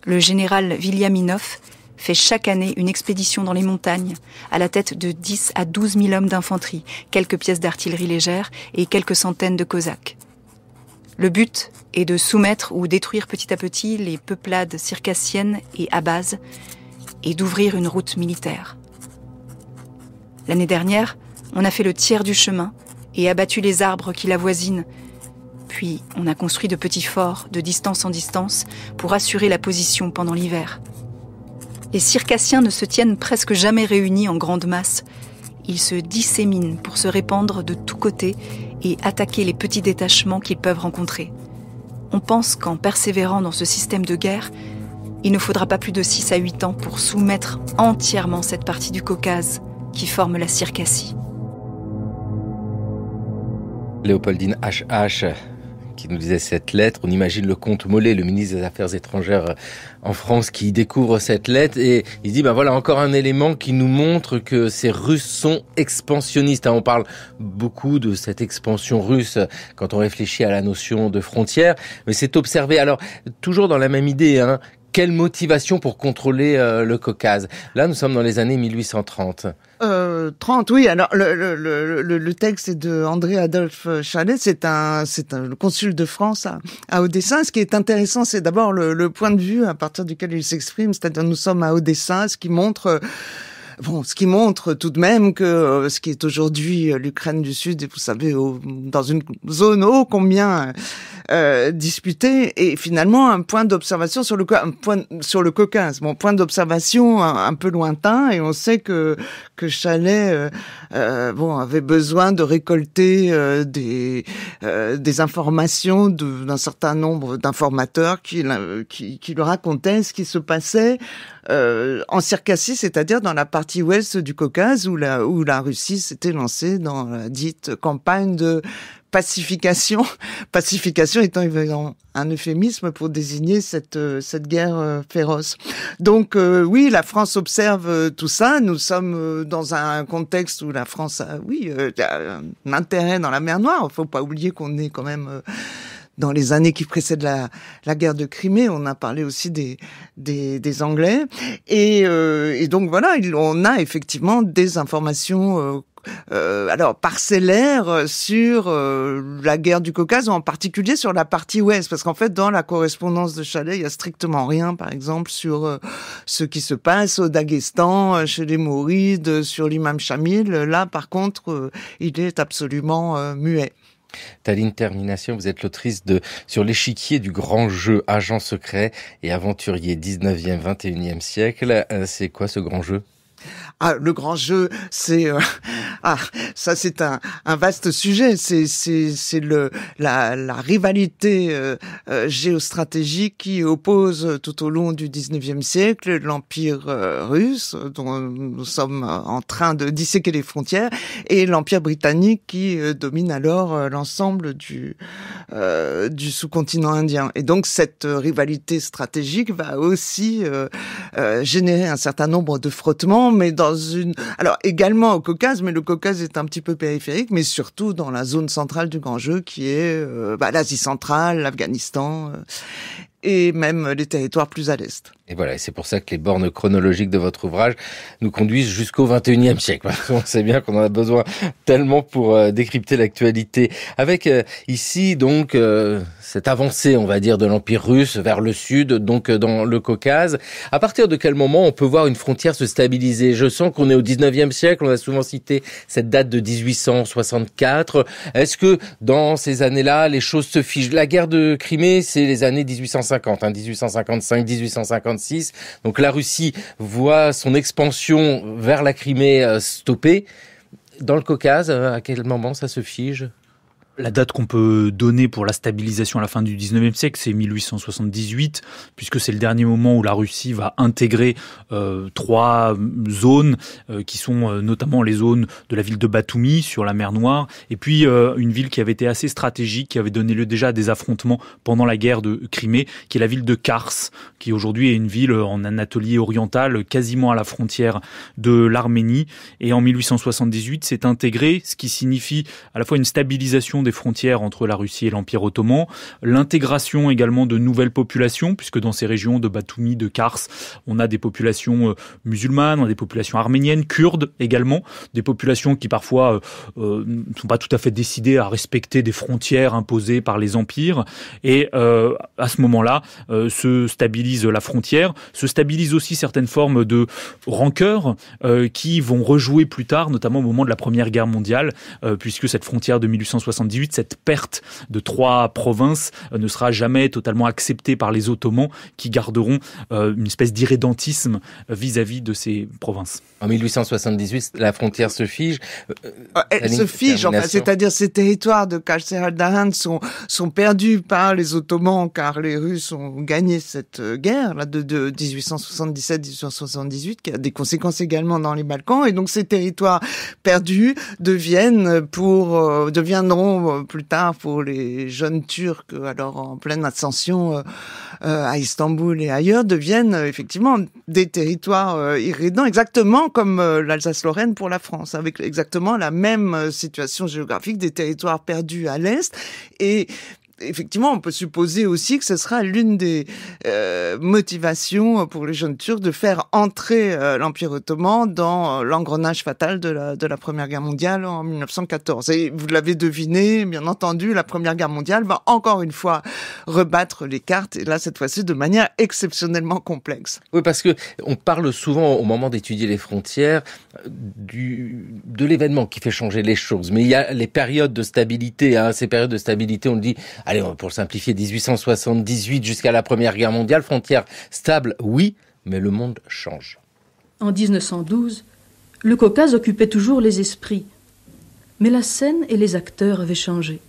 le général Viliaminov fait chaque année une expédition dans les montagnes, à la tête de 10 à 12 000 hommes d'infanterie, quelques pièces d'artillerie légère et quelques centaines de cosaques. Le but est de soumettre ou détruire petit à petit les peuplades circassiennes et abazes et d'ouvrir une route militaire. L'année dernière, on a fait le tiers du chemin et abattu les arbres qui l'avoisinent. Puis, on a construit de petits forts, de distance en distance, pour assurer la position pendant l'hiver. Les circassiens ne se tiennent presque jamais réunis en grande masse. Ils se disséminent pour se répandre de tous côtés et attaquer les petits détachements qu'ils peuvent rencontrer. On pense qu'en persévérant dans ce système de guerre, il ne faudra pas plus de 6 à 8 ans pour soumettre entièrement cette partie du Caucase qui forme la Circassie. Léopoldine H.H. qui nous disait cette lettre. On imagine le comte Molé, le ministre des Affaires étrangères en France, qui découvre cette lettre et il dit, voilà encore un élément qui nous montre que ces Russes sont expansionnistes. On parle beaucoup de cette expansion russe quand on réfléchit à la notion de frontière, mais c'est observé. Alors, toujours dans la même idée, quelle motivation pour contrôler le Caucase? Là, nous sommes dans les années 1830. 30, oui. Alors le texte est de André Adolphe Chalais. C'est le consul de France à Odessa. Ce qui est intéressant, c'est d'abord le point de vue à partir duquel il s'exprime. C'est-à-dire, nous sommes à Odessa, ce qui montre tout de même que ce qui est aujourd'hui l'Ukraine du Sud, et vous savez, dans une zone ô combien disputée, et finalement un point d'observation sur le Caucase. Point d'observation un peu lointain, et on sait que Chalais avait besoin de récolter des informations d'un certain nombre d'informateurs qui lui racontaient ce qui se passait en Circassie, c'est-à-dire dans la partie ouest du Caucase, où la Russie s'était lancée dans la dite campagne de pacification. Pacification étant évidemment un euphémisme pour désigner cette guerre féroce. Donc oui, la France observe tout ça. Nous sommes dans un contexte où la France a un intérêt dans la mer Noire. Il ne faut pas oublier qu'on est quand même dans les années qui précèdent la guerre de Crimée. On a parlé aussi des Anglais. Et donc voilà, on a effectivement des informations parcellaires sur la guerre du Caucase, en particulier sur la partie ouest, parce qu'en fait, dans la correspondance de Chalais, il y a strictement rien, par exemple, sur ce qui se passe au Daghestan, chez les Mourides, sur l'imam Chamil. Là, par contre, il est absolument muet. Taline Termination, vous êtes l'autrice de Sur l'échiquier du grand jeu, agent secret et aventurier 19e, 21e siècle. C'est quoi ce grand jeu ? Le grand jeu, c'est ça, c'est un vaste sujet. C'est la rivalité géostratégique qui oppose tout au long du 19e siècle l'empire russe, dont nous sommes en train de disséquer les frontières, et l'empire britannique qui domine alors l'ensemble du sous-continent indien. Et donc cette rivalité stratégique va aussi générer un certain nombre de frottements, mais alors également au Caucase, mais le Caucase est un petit peu périphérique, mais surtout dans la zone centrale du grand jeu qui est l'Asie centrale, l'Afghanistan et même les territoires plus à l'est. Et voilà, c'est pour ça que les bornes chronologiques de votre ouvrage nous conduisent jusqu'au 21e siècle. On sait bien qu'on en a besoin tellement pour décrypter l'actualité. Avec ici donc cette avancée, on va dire, de l'Empire russe vers le sud, donc dans le Caucase. À partir de quel moment on peut voir une frontière se stabiliser ? Je sens qu'on est au 19e siècle, on a souvent cité cette date de 1864. Est-ce que dans ces années-là, les choses se figent ? La guerre de Crimée, c'est les années 1850. 1850, 1855, 1856. Donc la Russie voit son expansion vers la Crimée stoppée. Dans le Caucase, à quel moment ça se fige ? La date qu'on peut donner pour la stabilisation à la fin du 19e siècle, c'est 1878, puisque c'est le dernier moment où la Russie va intégrer 3 zones qui sont notamment les zones de la ville de Batoumi sur la mer Noire, et puis une ville qui avait été assez stratégique, qui avait donné lieu déjà à des affrontements pendant la guerre de Crimée, qui est la ville de Kars, qui aujourd'hui est une ville en Anatolie orientale, quasiment à la frontière de l'Arménie. Et en 1878, c'est intégré, ce qui signifie à la fois une stabilisation des frontières entre la Russie et l'Empire ottoman, l'intégration également de nouvelles populations, puisque dans ces régions de Batoumi, de Kars, on a des populations musulmanes, on a des populations arméniennes, kurdes également, des populations qui parfois ne sont pas tout à fait décidées à respecter des frontières imposées par les empires. Et à ce moment-là, se stabilise la frontière, se stabilisent aussi certaines formes de rancœur qui vont rejouer plus tard, notamment au moment de la Première Guerre mondiale, puisque cette frontière de 1878, cette perte de 3 provinces ne sera jamais totalement acceptée par les Ottomans, qui garderont une espèce d'irrédentisme vis-à-vis de ces provinces. En 1878, la frontière se fige. Elle se fige, enfin, c'est-à-dire ces territoires de Kars-e-Ardahan sont perdus par les Ottomans, car les Russes ont gagné cette guerre là de 1877-1878, qui a des conséquences également dans les Balkans, et donc ces territoires perdus deviendront plus tard pour les jeunes Turcs, alors en pleine ascension à Istanbul et ailleurs, deviennent effectivement des territoires irrédents, exactement comme l'Alsace-Lorraine pour la France, avec exactement la même situation géographique, des territoires perdus à l'est. Et effectivement, on peut supposer aussi que ce sera l'une des motivations pour les jeunes Turcs de faire entrer l'Empire ottoman dans l'engrenage fatal de la Première Guerre mondiale en 1914. Et vous l'avez deviné, bien entendu, la Première Guerre mondiale va encore une fois rebattre les cartes, et là, cette fois-ci, de manière exceptionnellement complexe. Oui, parce que on parle souvent, au moment d'étudier les frontières, de l'événement qui fait changer les choses. Mais il y a les périodes de stabilité. Ces périodes de stabilité, on le dit, allez, pour simplifier, 1878 jusqu'à la Première Guerre mondiale, frontières stables, oui, mais le monde change. En 1912, le Caucase occupait toujours les esprits, mais la scène et les acteurs avaient changé.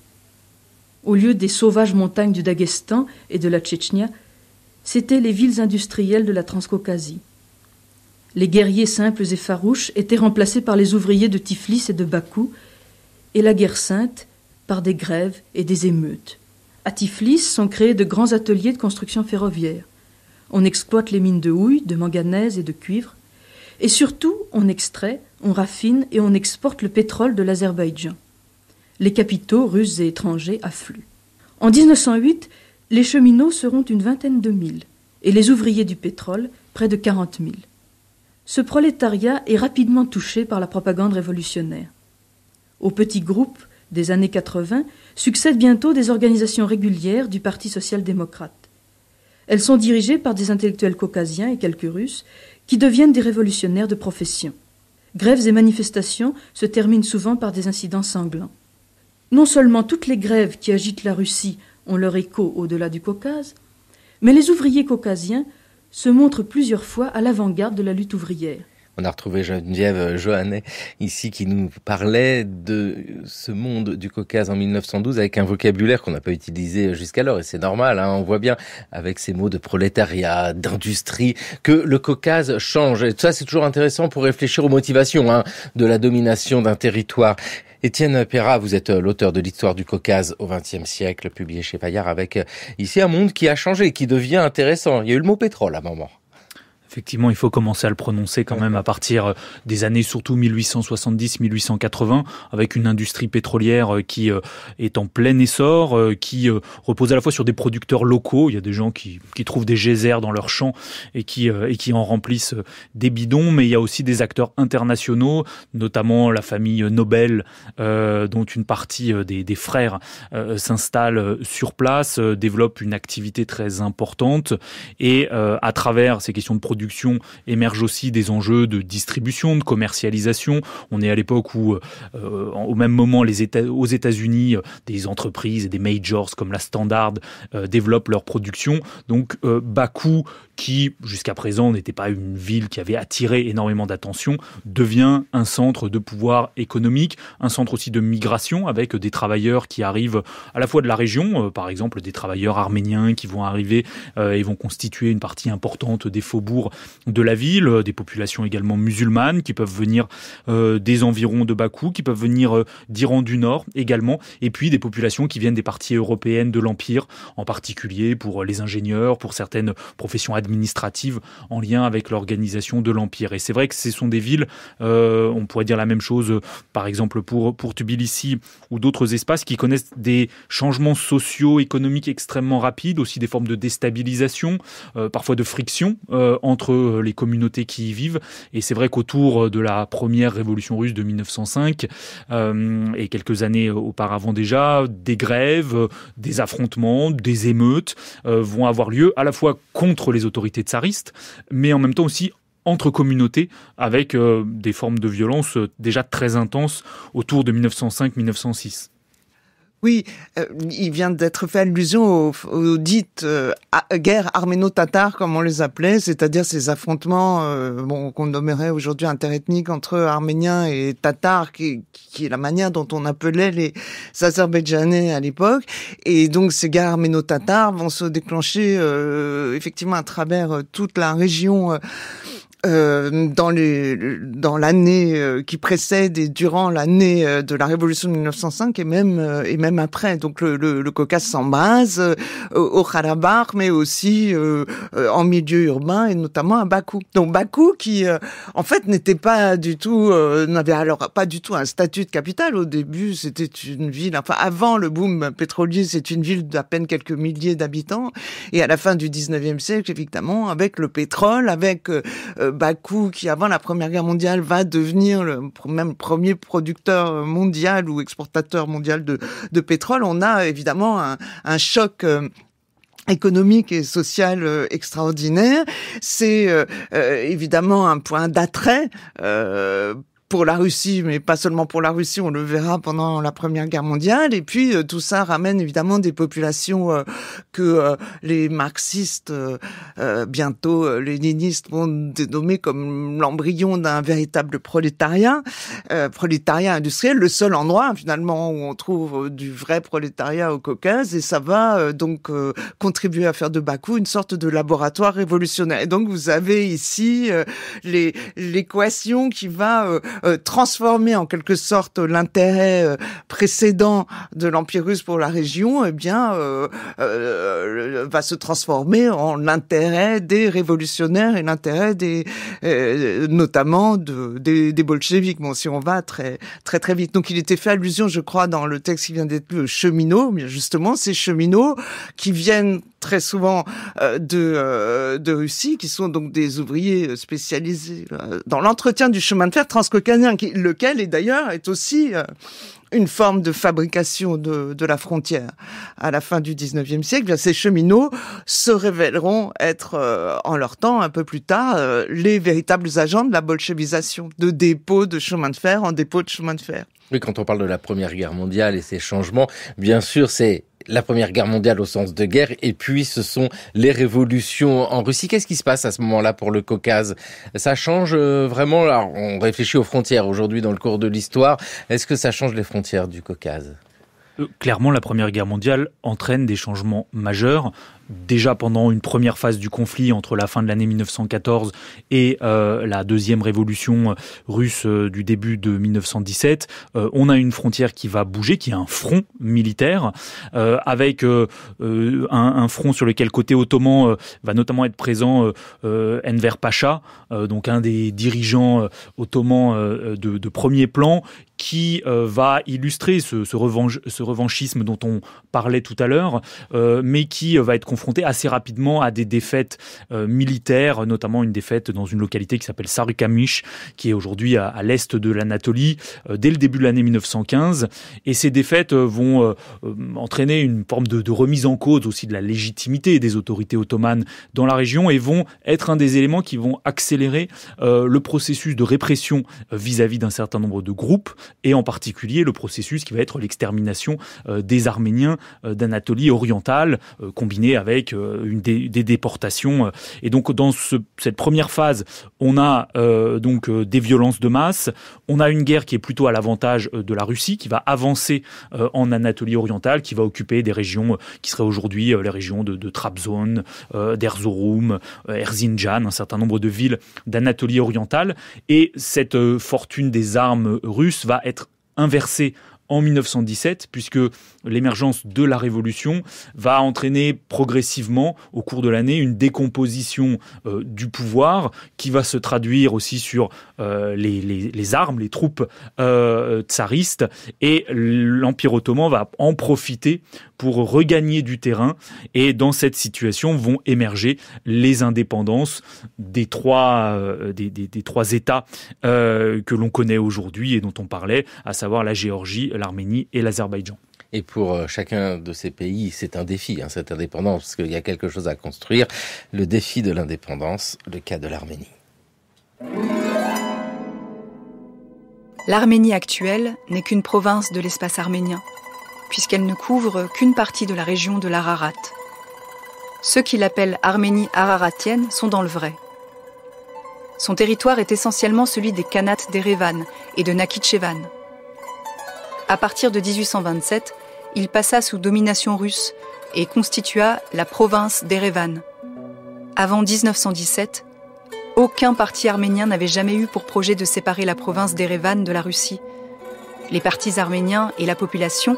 Au lieu des sauvages montagnes du Daghestan et de la Tchétchnia, c'étaient les villes industrielles de la Transcaucasie. Les guerriers simples et farouches étaient remplacés par les ouvriers de Tiflis et de Bakou, et la guerre sainte par des grèves et des émeutes. À Tiflis sont créés de grands ateliers de construction ferroviaire. On exploite les mines de houille, de manganèse et de cuivre. Et surtout, on extrait, on raffine et on exporte le pétrole de l'Azerbaïdjan. Les capitaux russes et étrangers affluent. En 1908, les cheminots seront une 20aine de mille et les ouvriers du pétrole près de 40 000. Ce prolétariat est rapidement touché par la propagande révolutionnaire. Aux petits groupes des années 80 succèdent bientôt des organisations régulières du Parti social-démocrate. Elles sont dirigées par des intellectuels caucasiens et quelques Russes qui deviennent des révolutionnaires de profession. Grèves et manifestations se terminent souvent par des incidents sanglants. Non seulement toutes les grèves qui agitent la Russie ont leur écho au-delà du Caucase, mais les ouvriers caucasiens se montrent plusieurs fois à l'avant-garde de la lutte ouvrière. On a retrouvé Geneviève Johannet ici qui nous parlait de ce monde du Caucase en 1912 avec un vocabulaire qu'on n'a pas utilisé jusqu'alors, et c'est normal, on voit bien avec ces mots de prolétariat, d'industrie, que le Caucase change. Et ça, c'est toujours intéressant pour réfléchir aux motivations de la domination d'un territoire. Étienne Perrat, vous êtes l'auteur de l'histoire du Caucase au XXe siècle, publié chez Fayard, avec ici un monde qui a changé, qui devient intéressant. Il y a eu le mot pétrole à un moment. Effectivement, il faut commencer à le prononcer quand même à partir des années surtout 1870-1880, avec une industrie pétrolière qui est en plein essor, qui repose à la fois sur des producteurs locaux. Il y a des gens qui trouvent des geysers dans leurs champs et qui en remplissent des bidons, mais il y a aussi des acteurs internationaux, notamment la famille Nobel, dont une partie des frères s'installe sur place, développe une activité très importante, et à travers ces questions de production production émergent aussi des enjeux de distribution, de commercialisation. On est à l'époque où, au même moment, aux États-Unis, des entreprises et des majors comme la Standard développent leur production. Donc Bakou, qui jusqu'à présent n'était pas une ville qui avait attiré énormément d'attention, devient un centre de pouvoir économique, un centre aussi de migration avec des travailleurs qui arrivent à la fois de la région, par exemple des travailleurs arméniens qui vont arriver et vont constituer une partie importante des faubourgs de la ville, des populations également musulmanes qui peuvent venir des environs de Bakou, qui peuvent venir d'Iran du Nord également, et puis des populations qui viennent des parties européennes de l'Empire, en particulier pour les ingénieurs, pour certaines professions administratives en lien avec l'organisation de l'Empire. Et c'est vrai que ce sont des villes, on pourrait dire la même chose par exemple pour Tbilissi ou d'autres espaces qui connaissent des changements sociaux, économiques extrêmement rapides, aussi des formes de déstabilisation, parfois de friction entre les communautés qui y vivent. Et c'est vrai qu'autour de la première révolution russe de 1905 et quelques années auparavant déjà, des grèves, des affrontements, des émeutes vont avoir lieu à la fois contre les autorités tsaristes, mais en même temps aussi entre communautés, avec des formes de violence déjà très intenses autour de 1905-1906. Oui, il vient d'être fait allusion aux dites guerres arméno-tatares, comme on les appelait, c'est-à-dire ces affrontements qu'on nommerait aujourd'hui interethniques entre Arméniens et Tatars, qui est la manière dont on appelait les Azerbaïdjanais à l'époque. Et donc ces guerres arméno-tatares vont se déclencher effectivement à travers toute la région dans l'année qui précède et durant l'année de la révolution de 1905 et même après. Donc le Caucase s'embrase au Karabakh, mais aussi en milieu urbain et notamment à Bakou. Donc Bakou qui en fait n'était pas du tout n'avait alors pas du tout un statut de capitale au début. C'était une ville, enfin avant le boom pétrolier, c'est une ville d'à peine quelques milliers d'habitants, et à la fin du 19e siècle évidemment avec le pétrole, avec Bakou, qui avant la Première Guerre mondiale va devenir même premier producteur mondial ou exportateur mondial de pétrole, on a évidemment un choc économique et social extraordinaire. C'est évidemment un point d'attrait pour la Russie, mais pas seulement pour la Russie, on le verra pendant la Première Guerre mondiale. Et puis tout ça ramène évidemment des populations que les marxistes, bientôt léninistes, vont dénommer comme l'embryon d'un véritable prolétariat industriel, le seul endroit finalement où on trouve du vrai prolétariat au Caucase, et ça va donc contribuer à faire de Bakou une sorte de laboratoire révolutionnaire. Et donc vous avez ici l'équation qui va transformer en quelque sorte l'intérêt précédent de l'Empire russe pour la région, va se transformer en l'intérêt des révolutionnaires et l'intérêt notamment des bolcheviks. Bon, si on va très très très vite. Donc il était fait allusion, je crois, dans le texte qui vient d'être lu, aux cheminots. Mais justement, ces cheminots qui viennent très souvent de Russie, qui sont donc des ouvriers spécialisés dans l'entretien du chemin de fer transcaucasien, lequel est d'ailleurs est aussi une forme de fabrication de la frontière. À la fin du 19e siècle, ces cheminots se révéleront être, en leur temps, un peu plus tard, les véritables agents de la bolchevisation, de dépôts de chemin de fer en dépôts de chemin de fer. Oui, quand on parle de la Première Guerre mondiale et ses changements, bien sûr, c'est la Première Guerre mondiale au sens de guerre, et puis ce sont les révolutions en Russie. Qu'est-ce qui se passe à ce moment-là pour le Caucase? Ça change vraiment? Alors, on réfléchit aux frontières aujourd'hui dans le cours de l'histoire. Est-ce que ça change les frontières du Caucase? Clairement, la Première Guerre mondiale entraîne des changements majeurs. Déjà pendant une première phase du conflit entre la fin de l'année 1914 et la deuxième révolution russe du début de 1917, on a une frontière qui va bouger, qui est un front militaire, avec un front sur lequel côté ottoman va notamment être présent Enver Pacha, donc un des dirigeants ottomans de premier plan, qui va illustrer ce revanchisme dont on parlait tout à l'heure, mais qui va être confronté confronté assez rapidement à des défaites militaires, notamment une défaite dans une localité qui s'appelle Sarıkamış, qui est aujourd'hui à l'est de l'Anatolie, dès le début de l'année 1915. Et ces défaites vont entraîner une forme de remise en cause aussi de la légitimité des autorités ottomanes dans la région et vont être un des éléments qui vont accélérer le processus de répression vis-à-vis d'un certain nombre de groupes, et en particulier le processus qui va être l'extermination des Arméniens d'Anatolie orientale, combiné avec des déportations. Et donc dans cette première phase, on a donc des violences de masse, on a une guerre qui est plutôt à l'avantage de la Russie, qui va avancer en Anatolie orientale, qui va occuper des régions qui seraient aujourd'hui les régions de Trabzon, d'Erzurum, Erzincan, un certain nombre de villes d'Anatolie orientale. Et cette fortune des armes russes va être inversée en 1917, puisque l'émergence de la révolution va entraîner progressivement, au cours de l'année, une décomposition du pouvoir qui va se traduire aussi sur les armes, les troupes tsaristes, et l'Empire ottoman va en profiter pour regagner du terrain. Et dans cette situation vont émerger les indépendances des trois États que l'on connaît aujourd'hui et dont on parlait, à savoir la Géorgie, l'Arménie et l'Azerbaïdjan. Et pour chacun de ces pays, c'est un défi, cette indépendance, parce qu'il y a quelque chose à construire. Le défi de l'indépendance, le cas de l'Arménie. L'Arménie actuelle n'est qu'une province de l'espace arménien, puisqu'elle ne couvre qu'une partie de la région de l'Ararat. Ceux qui l'appellent Arménie araratienne sont dans le vrai. Son territoire est essentiellement celui des Khanats d'Erevan et de Nakhitchevan. À partir de 1827, il passa sous domination russe et constitua la province d'Erevan. Avant 1917, aucun parti arménien n'avait jamais eu pour projet de séparer la province d'Erevan de la Russie. Les partis arméniens et la population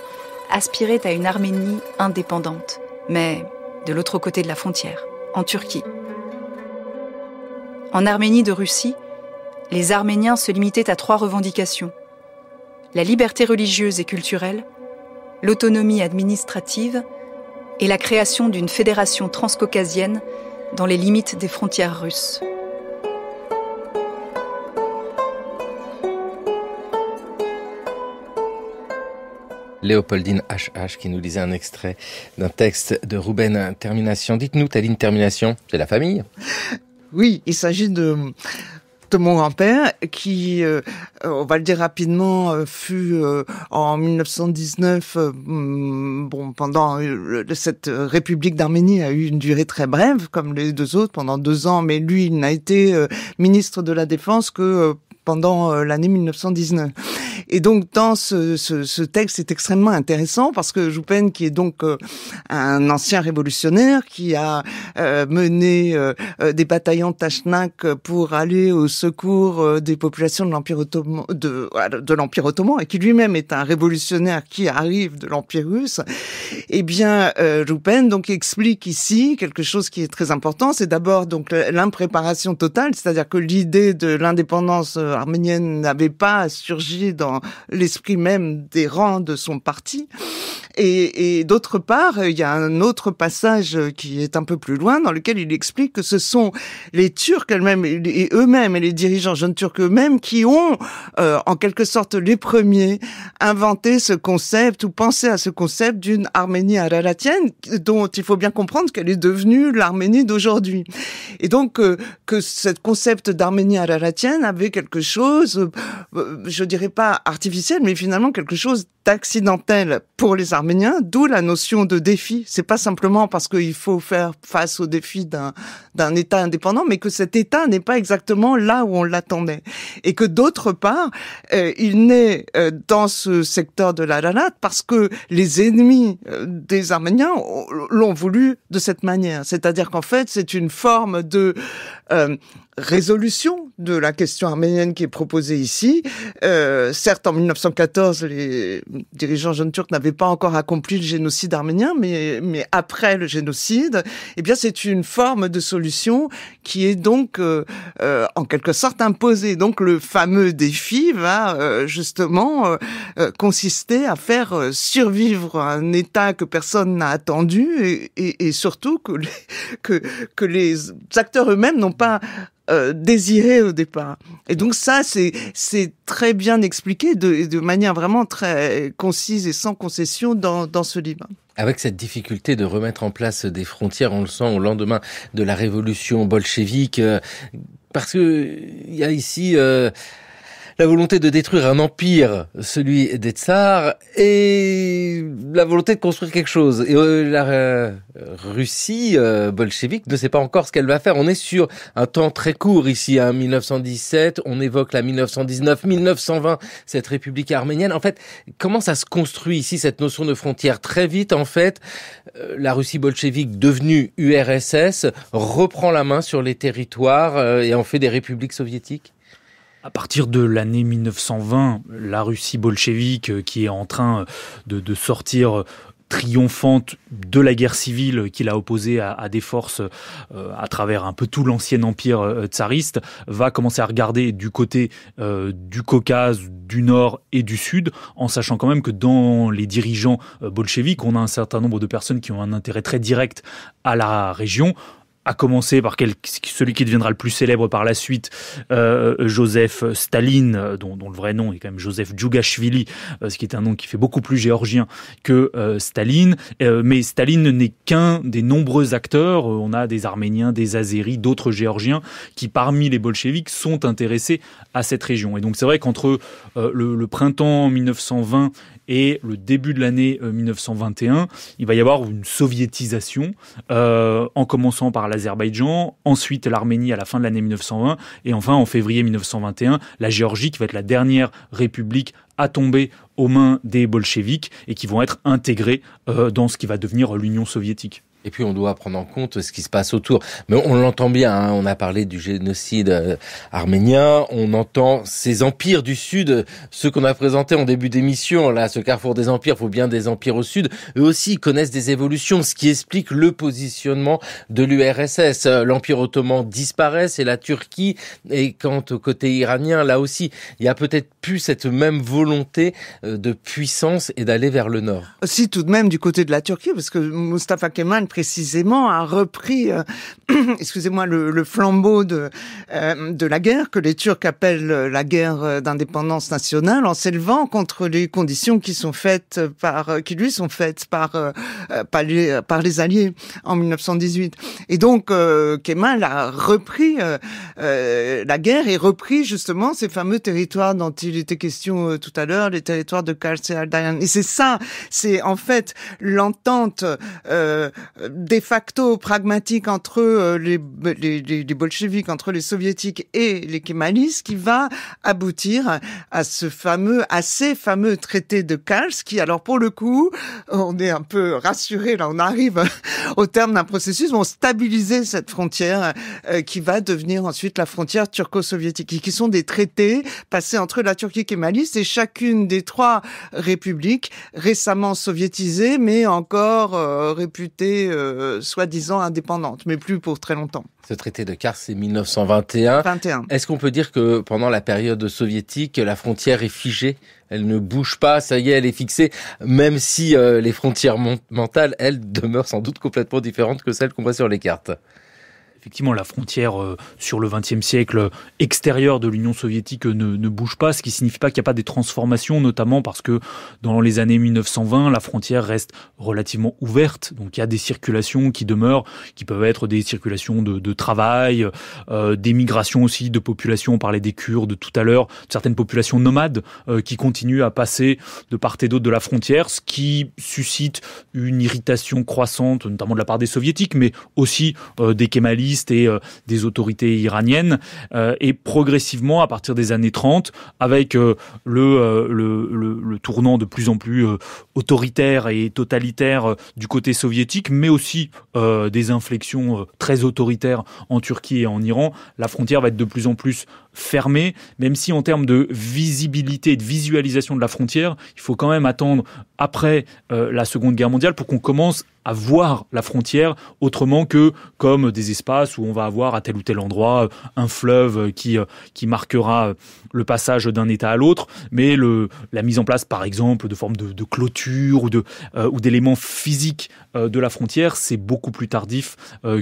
aspiraient à une Arménie indépendante, mais de l'autre côté de la frontière, en Turquie. En Arménie de Russie, les Arméniens se limitaient à 3 revendications: la liberté religieuse et culturelle, l'autonomie administrative et la création d'une fédération transcaucasienne dans les limites des frontières russes. Léopoldine H.H. qui nous lisait un extrait d'un texte de Rouben Termination. Dites-nous, Taline Termination, c'est la famille ? Oui, il s'agit de mon grand-père qui, on va le dire rapidement, fut en 1919, pendant cette République d'Arménie a eu une durée très brève, comme les 2 autres, pendant 2 ans, mais lui, il n'a été ministre de la Défense que pendant l'année 1919. Et donc, dans ce texte, c'est extrêmement intéressant parce que Joupen, qui est donc un ancien révolutionnaire, qui a mené des bataillons Tachnak pour aller au secours des populations de l'Empire ottoman, de l'Empire ottoman, et qui lui-même est un révolutionnaire qui arrive de l'Empire russe, eh bien, Joupen donc explique ici quelque chose qui est très important. C'est d'abord donc l'impréparation totale, c'est-à-dire que l'idée de l'indépendance arménienne n'avait pas surgi dans l'esprit même des rangs de son parti. Et d'autre part, il y a un autre passage qui est un peu plus loin, dans lequel il explique que ce sont les Turcs elles-mêmes et eux-mêmes, et les dirigeants jeunes Turcs eux-mêmes, qui ont, en quelque sorte, les premiers inventé ce concept ou pensé à ce concept d'une Arménie araratienne, dont il faut bien comprendre qu'elle est devenue l'Arménie d'aujourd'hui. Et donc, que ce concept d'Arménie araratienne avait quelque chose, je dirais pas artificiel, mais finalement quelque chose d'accidentel pour les Arméniens, d'où la notion de défi. C'est pas simplement parce qu'il faut faire face au défi d'un État indépendant, mais que cet État n'est pas exactement là où on l'attendait. Et que d'autre part, il naît dans ce secteur de l'Ararat parce que les ennemis des Arméniens l'ont voulu de cette manière. C'est-à-dire qu'en fait, c'est une forme de résolution de la question arménienne qui est proposée ici. Certes, en 1914, les dirigeants jeunes turcs n'avaient pas encore accompli le génocide arménien, mais après le génocide, eh bien, c'est une forme de solution qui est donc en quelque sorte imposée. Donc, le fameux défi va justement consister à faire survivre un État que personne n'a attendu et surtout que les acteurs eux-mêmes n'ont pas désiré au départ. Et donc ça, c'est très bien expliqué de manière vraiment très concise et sans concession dans ce livre. Avec cette difficulté de remettre en place des frontières, on le sent au lendemain de la révolution bolchevique, parce que il y a ici la volonté de détruire un empire, celui des tsars, et la volonté de construire quelque chose. Et la Russie bolchevique ne sait pas encore ce qu'elle va faire. On est sur un temps très court ici, 1917, on évoque la 1919, 1920, cette République arménienne. En fait, comment ça se construit ici, cette notion de frontière? Très vite, en fait, la Russie bolchevique, devenue URSS, reprend la main sur les territoires et en fait des républiques soviétiques. À partir de l'année 1920, la Russie bolchevique qui est en train de sortir triomphante de la guerre civile qu'il a opposée à des forces à travers un peu tout l'ancien empire tsariste, va commencer à regarder du côté du Caucase, du Nord et du Sud, en sachant quand même que dans les dirigeants bolcheviques, on a un certain nombre de personnes qui ont un intérêt très direct à la région, à commencer par celui qui deviendra le plus célèbre par la suite, Joseph Staline, dont le vrai nom est quand même Joseph Djougashvili, ce qui est un nom qui fait beaucoup plus géorgien que Staline. Mais Staline n'est qu'un des nombreux acteurs. On a des Arméniens, des Azéris, d'autres Géorgiens qui, parmi les bolcheviks, sont intéressés à cette région. Et donc c'est vrai qu'entre le printemps 1920 et le début de l'année 1921, il va y avoir une soviétisation, en commençant par l'Azerbaïdjan, ensuite l'Arménie à la fin de l'année 1920, et enfin en février 1921, la Géorgie qui va être la dernière république à tomber aux mains des bolcheviks et qui vont être intégrés dans ce qui va devenir l'Union soviétique. Et puis on doit prendre en compte ce qui se passe autour. Mais on l'entend bien, on a parlé du génocide arménien, on entend ces empires du Sud, ceux qu'on a présentés en début d'émission, là, ce carrefour des empires, il faut bien des empires au Sud, eux aussi connaissent des évolutions, ce qui explique le positionnement de l'URSS. L'Empire ottoman disparaît, c'est la Turquie, et quant au côté iranien, là aussi, il y a peut-être plus cette même volonté de puissance et d'aller vers le Nord. Aussi tout de même du côté de la Turquie, parce que Mustafa Kemal précisément a repris, le flambeau de la guerre que les Turcs appellent la guerre d'indépendance nationale, en s'élevant contre les conditions qui lui sont faites par les Alliés en 1918. Et donc Kemal a repris la guerre et repris justement ces fameux territoires dont il était question tout à l'heure, les territoires de Kars et Ardayan. Et c'est ça, c'est en fait l'entente de facto pragmatique entre les bolcheviks, entre les soviétiques et les kémalistes, qui va aboutir à ces fameux traité de Kars, qui, alors pour le coup, on est un peu rassuré, là, on arrive au terme d'un processus, vont stabiliser cette frontière qui va devenir ensuite la frontière turco-soviétique, et qui sont des traités passés entre la Turquie kémaliste et chacune des trois républiques récemment soviétisées, mais encore réputées soi-disant indépendantes, mais plus pour très longtemps. Ce traité de Kars, c'est 1921. Est-ce qu'on peut dire que pendant la période soviétique, la frontière est figée? Elle ne bouge pas, ça y est, elle est fixée, même si les frontières mentales, elles, demeurent sans doute complètement différentes que celles qu'on voit sur les cartes. Effectivement, la frontière sur le XXe siècle extérieure de l'Union soviétique ne bouge pas, ce qui signifie pas qu'il n'y a pas des transformations, notamment parce que dans les années 1920, la frontière reste relativement ouverte. Donc il y a des circulations qui demeurent, qui peuvent être des circulations de travail, des migrations aussi de populations, on parlait des Kurdes tout à l'heure, certaines populations nomades qui continuent à passer de part et d'autre de la frontière, ce qui suscite une irritation croissante, notamment de la part des soviétiques, mais aussi des kémalistes, soviétistes et des autorités iraniennes. Et progressivement, à partir des années 30, avec le tournant de plus en plus autoritaire et totalitaire du côté soviétique, mais aussi des inflexions très autoritaires en Turquie et en Iran, la frontière va être de plus en plus fermée, même si en termes de visibilité et de visualisation de la frontière, il faut quand même attendre après la Seconde Guerre mondiale pour qu'on commence à voir la frontière autrement que comme des espaces où on va avoir à tel ou tel endroit un fleuve qui marquera le passage d'un État à l'autre, mais la mise en place par exemple de formes de clôture ou d'éléments physiques de la frontière, c'est beaucoup plus tardif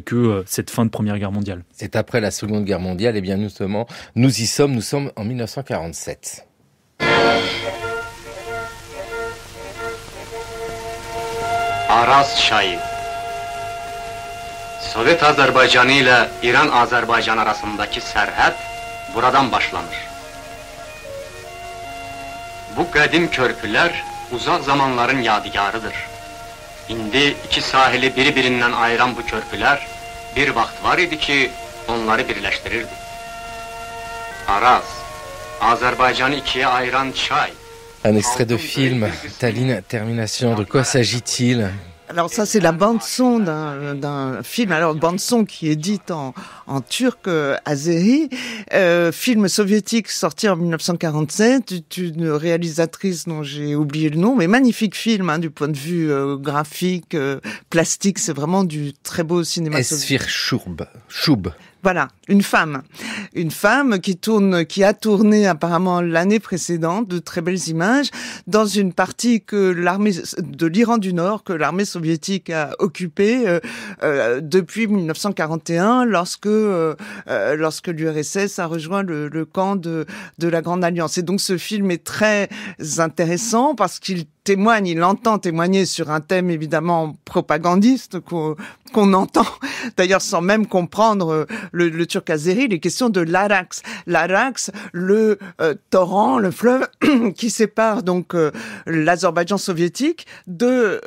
que cette fin de Première Guerre mondiale. C'est après la Seconde Guerre mondiale, et bien nous sommes en 1947. Araz çayı. Sovet Azerbaycanı ile İran Azerbaycan arasındaki serhət buradan başlanır. Bu qədim körpülər uzaq zamanların yadigarıdır. İndi iki sahili biri-birindən ayıran bu körpülər bir vaxt var idi ki, onları birləşdirirdi. Araz, Azerbaycanı ikiye ayıran çay. Un extrait de film, Tallinn, Termination, de quoi s'agit-il ? Alors ça, c'est la bande-son d'un film, alors bande-son qui est dite en turc azéri, film soviétique sorti en 1947, une réalisatrice dont j'ai oublié le nom, mais magnifique film du point de vue graphique, plastique, c'est vraiment du très beau cinéma soviétique. Esfir Shub. Voilà, une femme qui a tourné apparemment l'année précédente de très belles images dans une partie que l'armée de l'Iran du Nord, que l'armée soviétique a occupée depuis 1941, lorsque l'URSS a rejoint le camp de la Grande Alliance. Et donc ce film est très intéressant parce qu'il entend témoigner sur un thème évidemment propagandiste qu'on entend, d'ailleurs sans même comprendre le turc azéri, les questions de l'Arax. L'Arax, le torrent, le fleuve qui sépare donc l'Azerbaïdjan soviétique de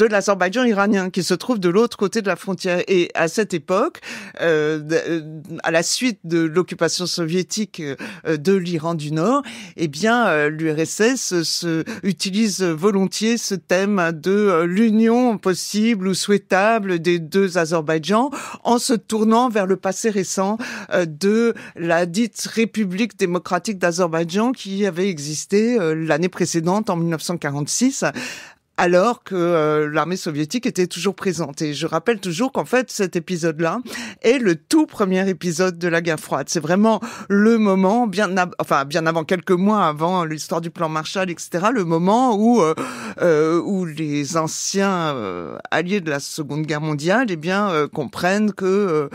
l'Azerbaïdjan iranien qui se trouve de l'autre côté de la frontière. Et à cette époque, à la suite de l'occupation soviétique de l'Iran du Nord, eh bien l'URSS utilise volontiers ce thème de l'union possible ou souhaitable des deux Azerbaïdjans en se tournant vers le passé récent de la dite République démocratique d'Azerbaïdjan qui avait existé l'année précédente en 1946. Alors que l'armée soviétique était toujours présente. Et je rappelle toujours qu'en fait, cet épisode-là est le tout premier épisode de la guerre froide. C'est vraiment le moment, bien avant, quelques mois avant l'histoire du plan Marshall, etc., le moment où les anciens alliés de la Seconde Guerre mondiale, comprennent que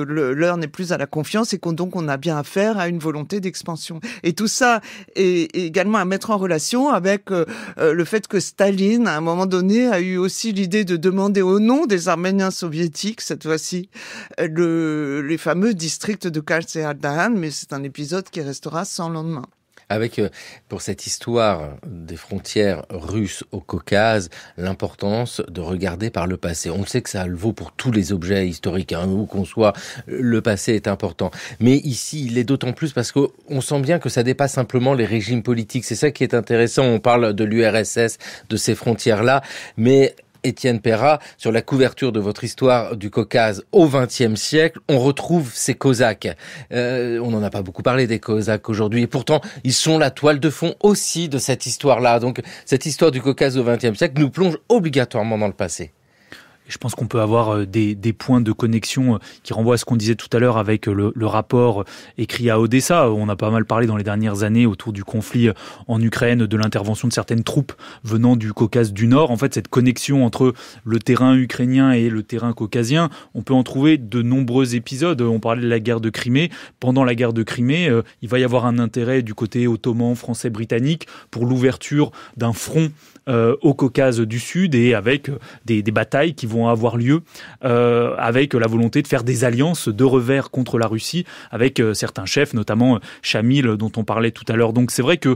l'heure n'est plus à la confiance et donc on a bien affaire à une volonté d'expansion. Et tout ça est également à mettre en relation avec le fait que Staline, à un moment donné, a eu aussi l'idée de demander au nom des Arméniens soviétiques, cette fois-ci, les fameux districts de Kars et Ardahan, mais c'est un épisode qui restera sans lendemain. Avec, pour cette histoire des frontières russes au Caucase, l'importance de regarder par le passé. On sait que ça le vaut pour tous les objets historiques, où qu'on soit, le passé est important. Mais ici, il est d'autant plus parce qu'on sent bien que ça dépasse simplement les régimes politiques. C'est ça qui est intéressant. On parle de l'URSS, de ces frontières-là, mais Étienne Perrat, sur la couverture de votre histoire du Caucase au XXe siècle, on retrouve ces Cosaques. On n'en a pas beaucoup parlé des Cosaques aujourd'hui, et pourtant ils sont la toile de fond aussi de cette histoire-là. Donc cette histoire du Caucase au XXe siècle nous plonge obligatoirement dans le passé. Je pense qu'on peut avoir des points de connexion qui renvoient à ce qu'on disait tout à l'heure avec le rapport écrit à Odessa. On a pas mal parlé dans les dernières années autour du conflit en Ukraine, de l'intervention de certaines troupes venant du Caucase du Nord. En fait, cette connexion entre le terrain ukrainien et le terrain caucasien, on peut en trouver de nombreux épisodes. On parlait de la guerre de Crimée. Pendant la guerre de Crimée, il va y avoir un intérêt du côté ottoman, français, britannique pour l'ouverture d'un front au Caucase du Sud et avec des batailles qui vont avoir lieu avec la volonté de faire des alliances de revers contre la Russie avec certains chefs, notamment Chamil dont on parlait tout à l'heure. Donc c'est vrai que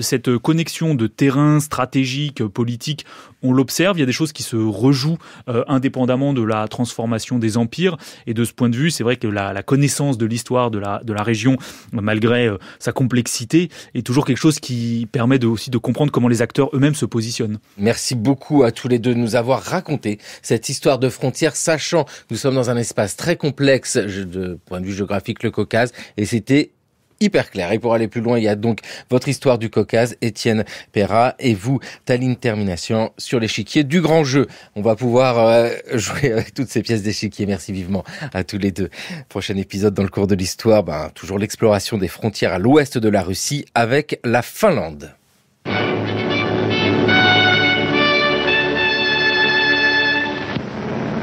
cette connexion de terrain stratégique, politique, on l'observe, il y a des choses qui se rejouent indépendamment de la transformation des empires. Et de ce point de vue, c'est vrai que la connaissance de l'histoire de la région, malgré sa complexité, est toujours quelque chose qui permet aussi de comprendre comment les acteurs eux-mêmes se positionnent. Merci beaucoup à tous les deux de nous avoir raconté cette histoire de frontières, sachant que nous sommes dans un espace très complexe de point de vue géographique, le Caucase, et c'était hyper clair. Et pour aller plus loin, il y a donc votre histoire du Caucase, Étienne Perrat, et vous, Taline Termination, sur l'échiquier du grand jeu. On va pouvoir jouer avec toutes ces pièces d'échiquier. Merci vivement à tous les deux. Prochain épisode dans le cours de l'histoire, toujours l'exploration des frontières à l'ouest de la Russie avec la Finlande.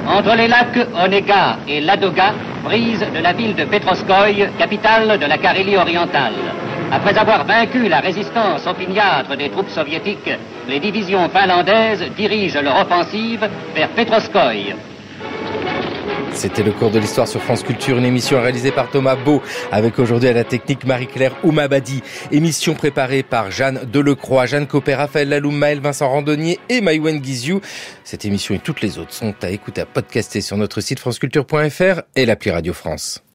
Entre les lacs Onega et Ladoga, brise de la ville de Petroskoï, capitale de la Carélie orientale. Après avoir vaincu la résistance opiniâtre des troupes soviétiques, les divisions finlandaises dirigent leur offensive vers Petroskoï. C'était le cours de l'histoire sur France Culture, une émission réalisée par Thomas Beau, avec aujourd'hui à la technique Marie-Claire Oumabadi. Émission préparée par Jeanne Delecroix, Jeanne Copé, Raphaël Laloum, Maël Vincent Randonnier et Maïwen Guizou. Cette émission et toutes les autres sont à écouter, à podcaster sur notre site franceculture.fr et l'appli Radio France.